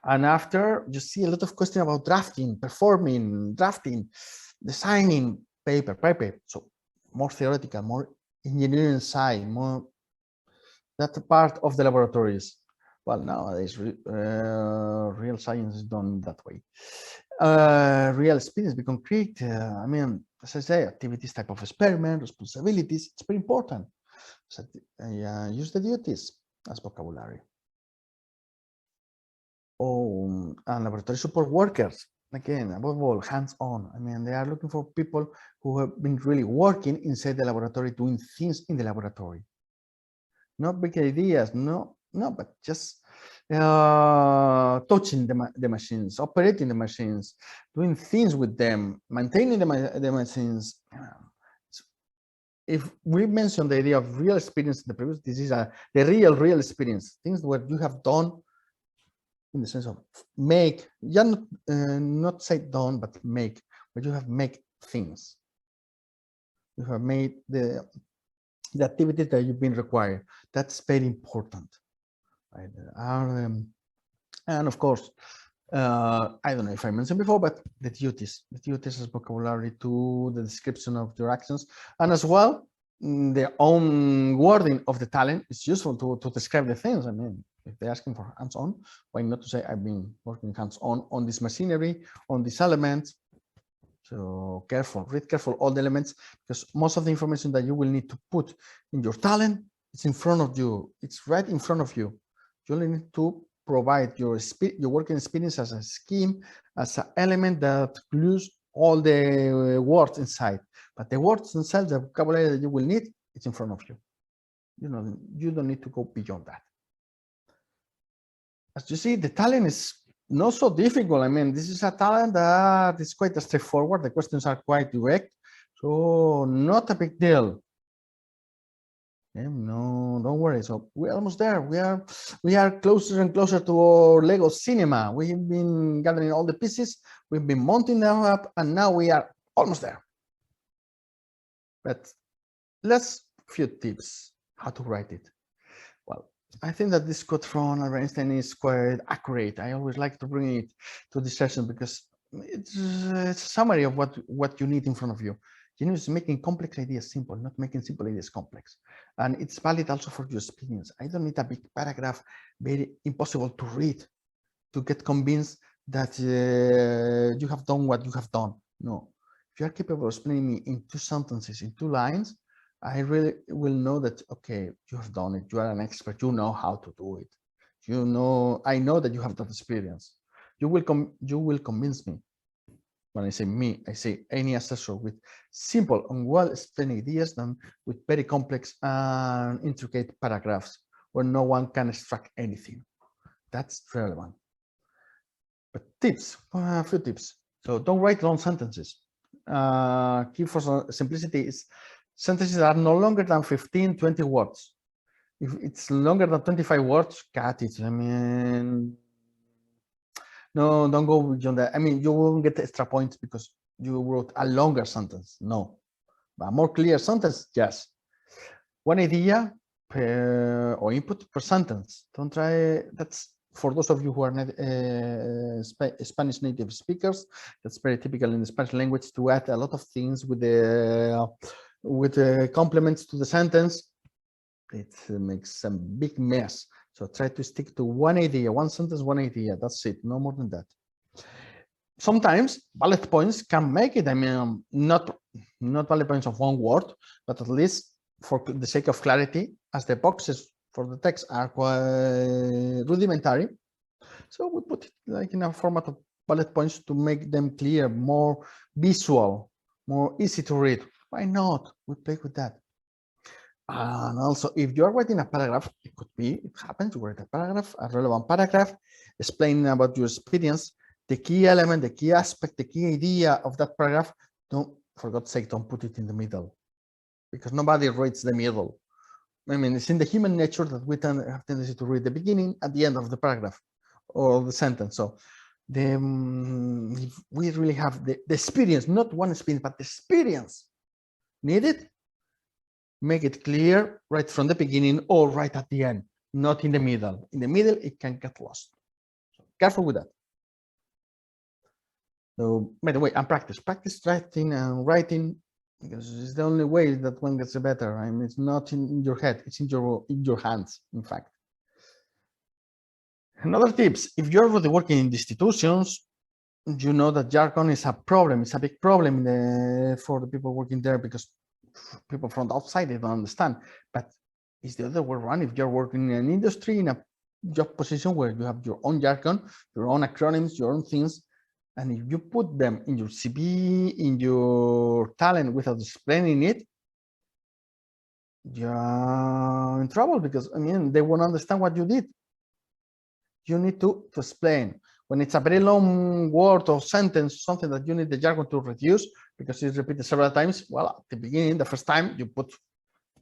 And after, you see a lot of questions about drafting, performing, drafting, designing paper. So more theoretical, more engineering side, more that part of the laboratories. Well, nowadays, real science is done that way. Real experience, be concrete. I mean, as I say, activities, type of experiment, responsibilities, it's very important. So, use the duties as vocabulary. Oh, and laboratory support workers, again, above all, hands-on. I mean, they are looking for people who have been really working inside the laboratory, doing things in the laboratory. Not big ideas, no, but just touching the machines, operating the machines, doing things with them, maintaining the machines. If we mentioned the idea of real experience in the previous, this is the real experience, things where you have done in the sense of make, not say done, but make, but you have made things. You have made the activities that you've been required. That's very important. Right? And of course, I don't know if I mentioned before, but the duties as vocabulary to the description of your actions, and as well, the own wording of the talent is useful to describe the things. I mean, if they're asking for hands-on, why not to say I've been working hands-on this machinery, on these elements. So read careful all the elements, because most of the information that you will need to put in your talent, it's in front of you. It's right in front of you. You only need to provide your working experience as a scheme, as an element that includes all the words inside. But the words themselves, the vocabulary that you will need, it's in front of you. You don't need to go beyond that. As you see, the talent is not so difficult. I mean, this is a talent that is quite straightforward. The questions are quite direct, so not a big deal. No, don't worry. So we're almost there. We are closer and closer to our Lego cinema. We've been gathering all the pieces. We've been mounting them up, and now we are almost there. But let's few tips how to write it. Well, I think that this quote from Albert Einstein is quite accurate. I always like to bring it to this session because it's a summary of what you need in front of you. Is making complex ideas simple, not making simple ideas complex. And it's valid also for your experience. I don't need a big paragraph, very impossible to read, to get convinced that you have done what you have done. No, if you are capable of explaining me in 2 sentences, in 2 lines, I really will know that, okay, you have done it. You are an expert. You know how to do it. I know that you have that experience. You will convince me. When I say me, I say any assessor with simple and well-explained ideas than with very complex and intricate paragraphs where no one can extract anything. That's relevant. But tips, a few tips. So don't write long sentences. Key for simplicity is sentences that are no longer than 15, 20 words. If it's longer than 25 words, cut it. I mean, no, don't go beyond that. I mean, you won't get extra points because you wrote a longer sentence. No, but a more clear sentence, yes. One idea per or input per sentence. Don't try. That's for those of you who are not Spanish native speakers. That's very typical in the Spanish language to add a lot of things with the complements to the sentence. It makes a big mess. So try to stick to one idea, one sentence, one idea. That's it, no more than that. Sometimes bullet points can make it. I mean, not bullet points of one word, but at least for the sake of clarity, as the boxes for the text are quite rudimentary. So we put it like in a format of bullet points to make them clear, more visual, more easy to read. Why not? We play with that. And also, if you're writing a paragraph, it happens, you write a paragraph, a relevant paragraph, explaining about your experience, the key element, the key aspect, the key idea of that paragraph, for God's sake, don't put it in the middle, because nobody reads the middle. I mean, it's in the human nature that we have tendency to read the beginning at the end of the paragraph or the sentence. So if we really have the experience, not one experience, but the experience needed, make it clear right from the beginning or right at the end, not in the middle. In the middle, it can get lost. So careful with that. So, by the way, and practice writing and writing, because it's the only way that one gets better. I mean, it's not in your head; it's in your hands. In fact. Another tips: if you're already working in institutions, you know that jargon is a problem. It's a big problem for the people working there because people from the outside, they don't understand. But it's the other way around. If you're working in an industry, in a job position where you have your own jargon, your own acronyms, your own things, and if you put them in your CV, in your talent without explaining it, you're in trouble because, I mean, they won't understand what you did. You need to explain. When it's a very long word or sentence, something that you need the jargon to reduce because it's repeated several times, well, at the beginning, the first time, you put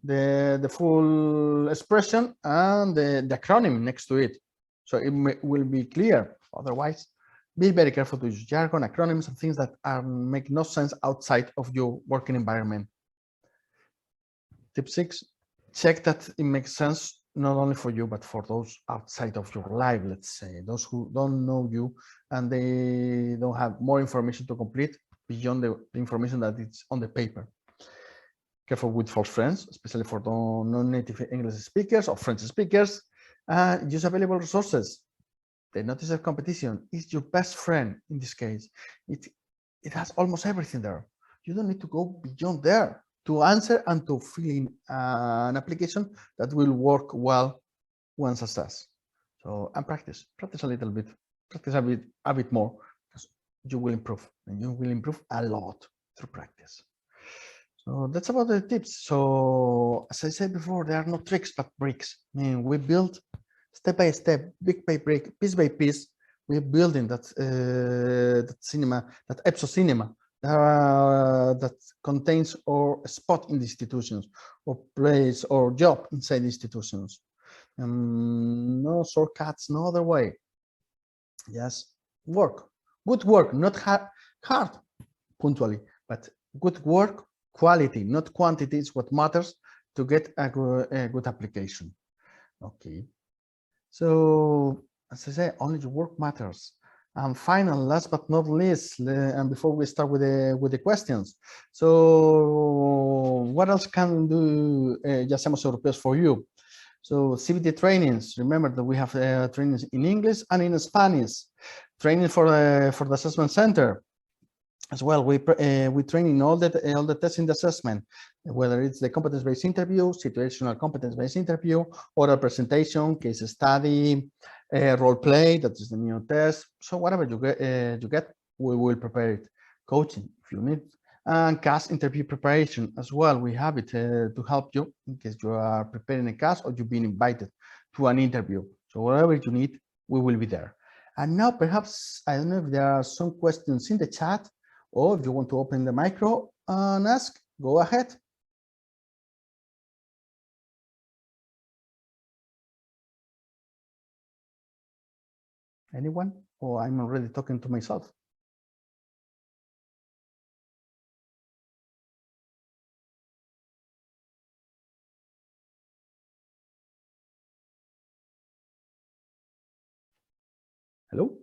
the full expression and the acronym next to it. So it will be clear. Otherwise, be very careful to use jargon, acronyms, and things that make no sense outside of your working environment. Tip 6, check that it makes sense not only for you, but for those outside of your life, let's say, those who don't know you and they don't have more information to complete beyond the information that it's on the paper. Careful with false friends, especially for the non-native English speakers or French speakers. Use available resources. The notice of competition is your best friend in this case. It has almost everything there. You don't need to go beyond there to answer and to fill in an application that will work well once assessed. So, and practice a little bit, practice a bit more, because you will improve, and you will improve a lot through practice. So that's about the tips. So as I said before, there are no tricks but bricks. I mean, we build step by step, brick by brick, piece by piece. We're building that that EPSO cinema that contains or a spot in the institutions, or place or job inside the institutions. No shortcuts, no other way. Yes, work, good work, not hard, punctually, but good work, quality, not quantity, is what matters to get a good application. Okay, so as I say, only the work matters. And final, last but not least, and before we start with the questions, so what else can do Ya Seamos Europeos for you? So CBT trainings, remember that we have trainings in English and in Spanish, training for the assessment center. As well, we train in all the tests in the assessment, whether it's the competence-based interview, situational competence-based interview, oral presentation, case study, role play, that is the new test. So whatever you get, we will prepare it. Coaching if you need, and CAS interview preparation as well. We have it to help you in case you are preparing a CAS or you've been invited to an interview. So whatever you need, we will be there. And now perhaps, I don't know if there are some questions in the chat, or if you want to open the micro and ask, go ahead. Anyone? Or I'm already talking to myself. Hello?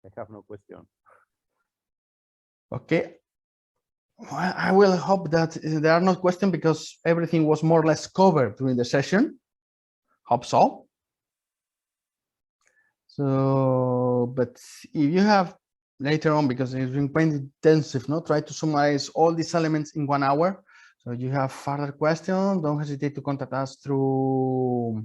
I have no question. Okay. Well, I will hope that there are no questions because everything was more or less covered during the session. Hope so. So, but if you have later on, because it's been quite intensive, no, try to summarize all these elements in 1 hour. So you have further questions, don't hesitate to contact us through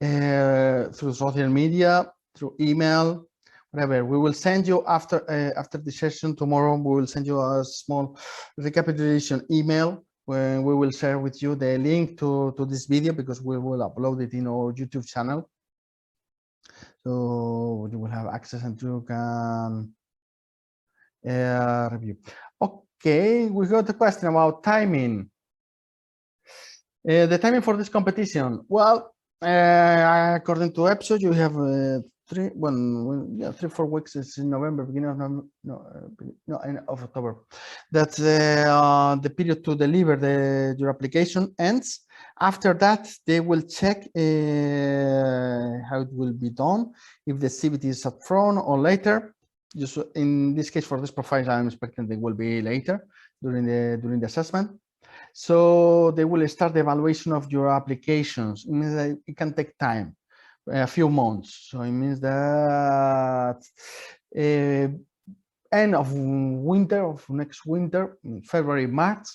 social media, through email, whatever. We will send you after the session tomorrow. We will send you a small recapitulation email when we will share with you the link to this video, because we will upload it in our YouTube channel. So you will have access and you can review. Okay, we got a question about timing. The timing for this competition. Well, according to EPSO, you have 3-4 weeks. It's in November, beginning of end of October. That's the period to deliver your application ends. After that, they will check how it will be done, if the CBT is upfront or later. Just in this case, for this profile, I'm expecting they will be later during the assessment. So they will start the evaluation of your applications. It means that it can take time, a few months. So it means that end of winter, of next winter, February, March,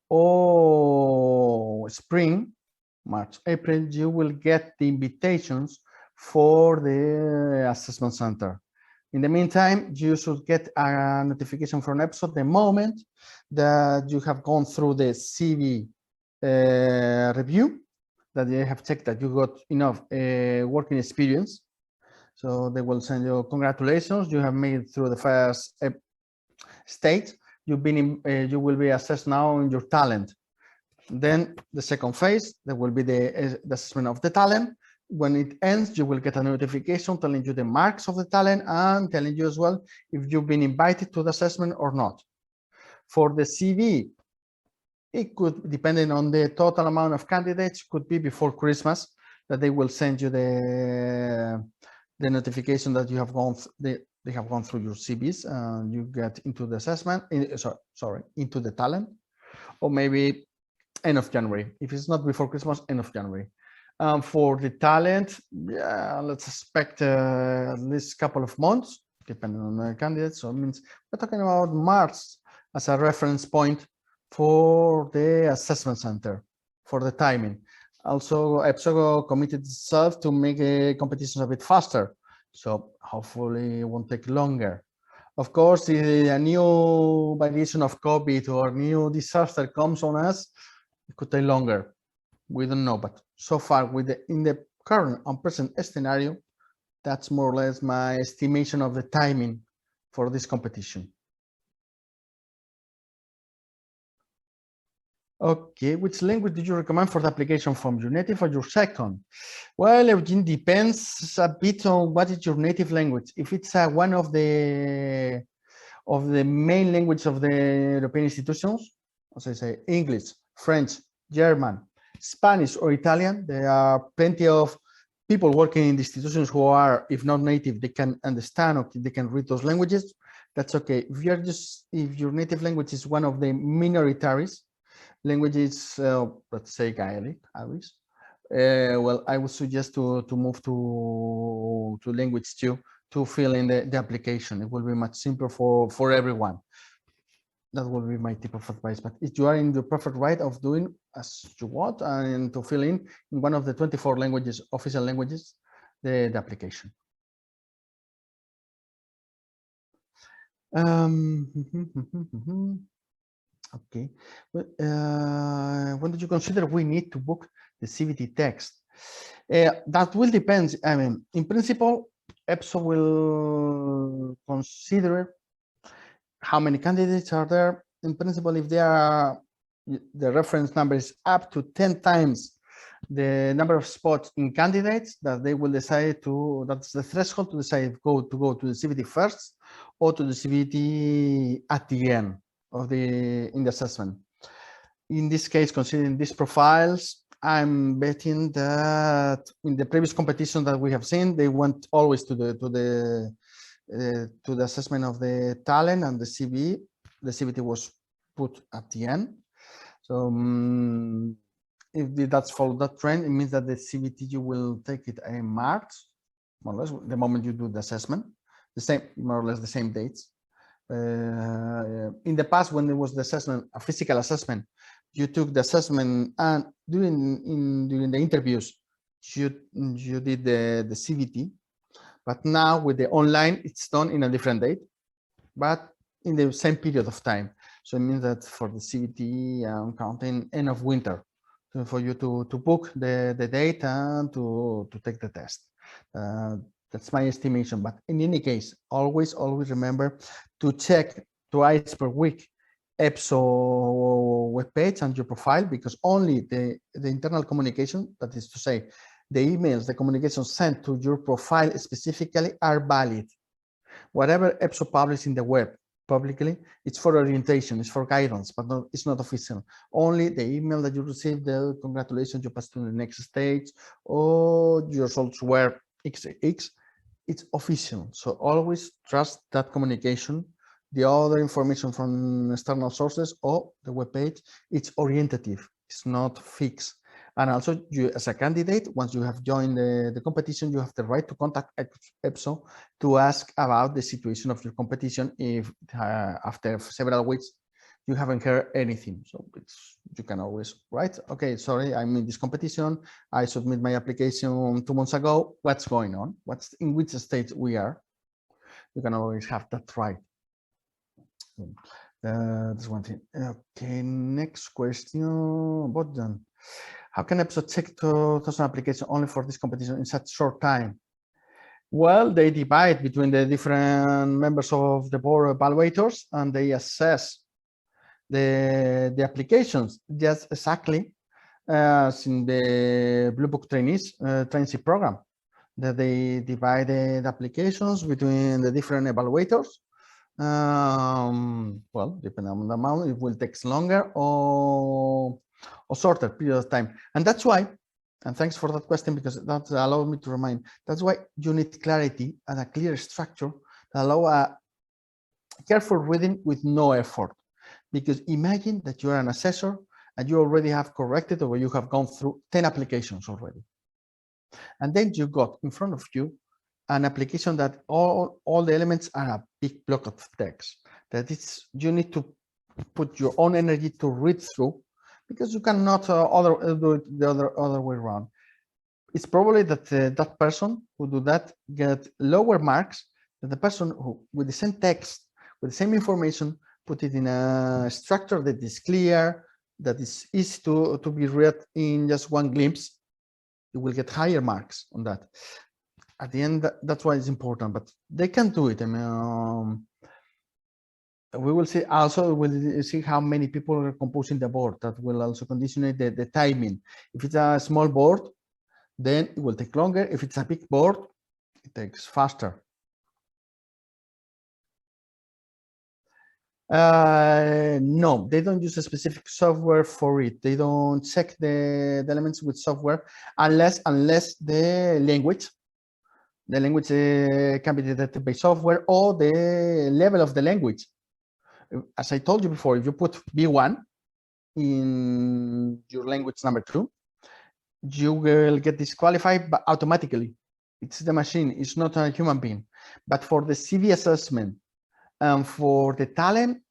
or spring, March, April, you will get the invitations for the assessment center. In the meantime, you should get a notification from EPSO the moment that you have gone through the CV review, that they have checked that you got enough working experience. So they will send you, congratulations, you have made it through the first stage. You will be assessed now in your talent. Then the second phase, there will be the assessment of the talent. When it ends, you will get a notification telling you the marks of the talent and telling you as well if you've been invited to the assessment or not. For the CV, it could, depending on the total amount of candidates, could be before Christmas that they will send you the notification that you have gone. They have gone through your CVs and you get into the assessment. Into the talent, or maybe end of January. If it's not before Christmas, end of January. For the talent, yeah, let's expect at least a couple of months, depending on the candidates. So it means we're talking about March as a reference point for the assessment center, for the timing. Also, EPSO committed itself to make competitions a bit faster. So hopefully it won't take longer. Of course, if a new variation of COVID or new disaster comes on us, it could take longer. We don't know, but so far in the current and present scenario, that's more or less my estimation of the timing for this competition. Okay, which language do you recommend for the application form, your native or your second? Well, it depends a bit on what is your native language. If it's one of the main language of the European institutions, as I say, English, French, German, Spanish, or Italian, there are plenty of people working in the institutions who are, if not native, they can understand or they can read those languages. That's okay. If your native language is one of the minoritaries languages, let's say Gaelic, Irish, well, I would suggest to move to language 2 to fill in the application. It will be much simpler for everyone. That will be my tip of advice. But if you are in the perfect right of doing as you want and to fill in one of the 24 languages, official languages, the application. Okay. When did you consider we need to book the CVT text? That will depend. I mean, in principle, EPSO will consider how many candidates are there. In principle, if the reference number is up to 10 times the number of spots in candidates, that they will decide to, that's the threshold to decide to go to the CVT first or to the CVT at the end of in the assessment. In this case, considering these profiles, I'm betting that in the previous competition that we have seen, they went always to the assessment of the talent and the CV. The CVT was put at the end. So if that's follow that trend, it means that the CVT you will take it in March, more or less, the moment you do the assessment, the same, more or less the same dates. In the past, when there was the assessment, a physical assessment, you took the assessment, and during the interviews, you did the CVT. But now with the online, it's done in a different date, but in the same period of time. So it means that for the CVT, I'm counting end of winter, so for you to book the date and to take the test. That's my estimation. But in any case, always remember to check twice per week EPSO webpage and your profile, because only the internal communication, that is to say, the emails, the communications sent to your profile specifically, are valid. Whatever EPSO publishes in the web publicly, it's for orientation, it's for guidance, but it's not official. Only the email that you received, the congratulations, you passed to the next stage, or your results were XX, it's official. So always trust that communication. The other information from external sources or the webpage, it's orientative, it's not fixed. And also, you as a candidate, once you have joined the competition, you have the right to contact EPSO to ask about the situation of your competition if after several weeks you haven't heard anything. So you can always write, okay, sorry, I'm in this competition, I submit my application 2 months ago, what's going on, in which stage we are. You can always have that right. That's one thing. Okay, next question, Bogdan. How can EPSO check 2,000 applications only for this competition in such short time? Well, they divide between the different members of the board evaluators, and they assess the applications just exactly as in the Blue Book traineeship program, that they divide the applications between the different evaluators. Well, depending on the amount, it will take longer or shorter period of time. And that's why, and thanks for that question, because that allowed me to remind, that's why you need clarity and a clear structure that allow a careful reading with no effort. Because imagine that you are an assessor and you already have corrected, or you have gone through 10 applications already. And then you got in front of you an application that all the elements are a big block of text, that you need to put your own energy to read through, because you cannot do it the other way around. it's probably that that person who do that get lower marks than the person who, with the same text, with the same information, put it in a structure that is clear, that is easy to be read in just one glimpse. You will get higher marks on that. At the end, that's why it's important, but they can do it. I mean, we will see also, we'll see how many people are composing the board. That will also condition the timing. If it's a small board, then it will take longer. If it's a big board, it takes faster. No, they don't use a specific software for it. They don't check the elements with software unless the language can be detected by software, or the level of the language. As I told you before, if you put B1 in your language number 2, you will get disqualified automatically. It's the machine, it's not a human being. But for the CV assessment and for the talent,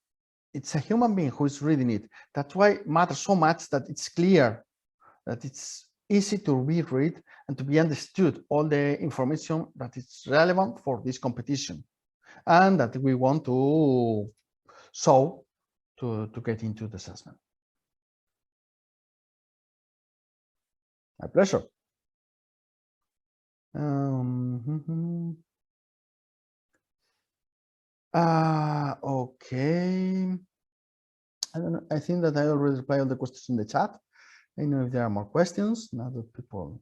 it's a human being who is reading it. That's why it matters so much that it's clear, that it's easy to read and to be understood, all the information that is relevant for this competition and that we want to show to get into the assessment. My pleasure. Okay. I don't know. I think that I already replied all the questions in the chat. I don't know if there are more questions now that people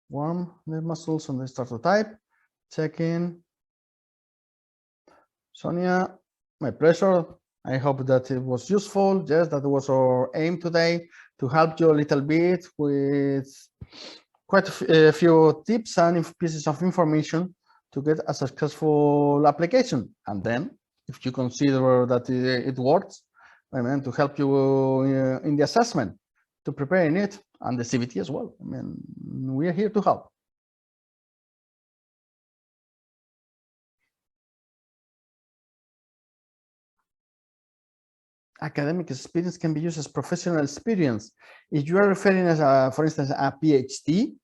warm their muscles and they start to type. Check in. Sonia, my pleasure. I hope that it was useful. Yes, that was our aim today, to help you a little bit with quite a few tips and pieces of information to get a successful application. And then, if you consider that it works, I mean, to help you in the assessment, to preparing it, and the CVT as well. I mean, we are here to help. Academic experience can be used as professional experience. If you are referring as, for instance, a PhD,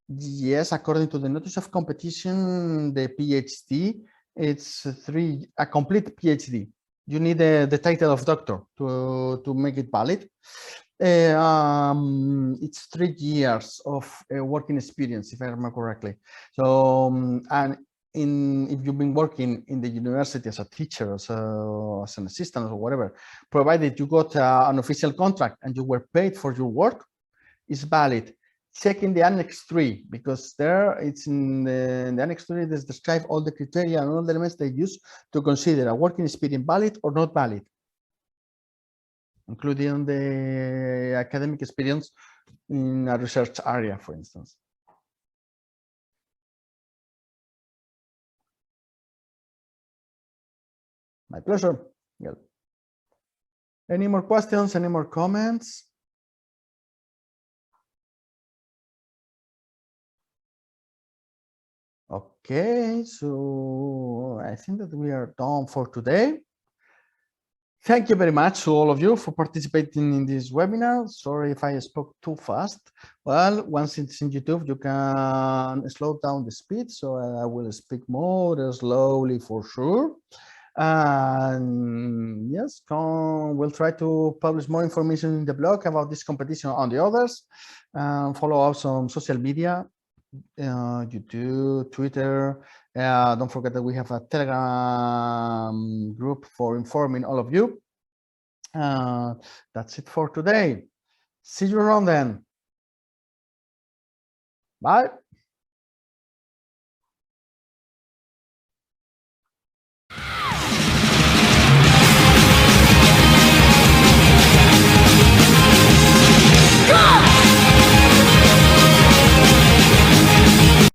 yes, according to the notice of competition, the PhD, it's a complete PhD. You need the title of doctor to make it valid. It's 3 years of working experience, if I remember correctly. So, and if you've been working in the university as a teacher, as an assistant or whatever, provided you got an official contract and you were paid for your work, is valid. Check in the Annex 3, because there it's in the Annex 3, there's describe all the criteria and all the elements they use to consider a working experience valid or not valid, including the academic experience in a research area, for instance. My pleasure. Yeah. Any more questions? Any more comments? Okay, so I think that we are done for today. Thank you very much to all of you for participating in this webinar. Sorry if I spoke too fast. Well, once it's in YouTube, you can slow down the speed, so I will speak more slowly for sure. And yes, we'll try to publish more information in the blog about this competition on the others. Follow us on social media, YouTube, Twitter. Don't forget that we have a Telegram group for informing all of you. That's it for today. See you around then. Bye.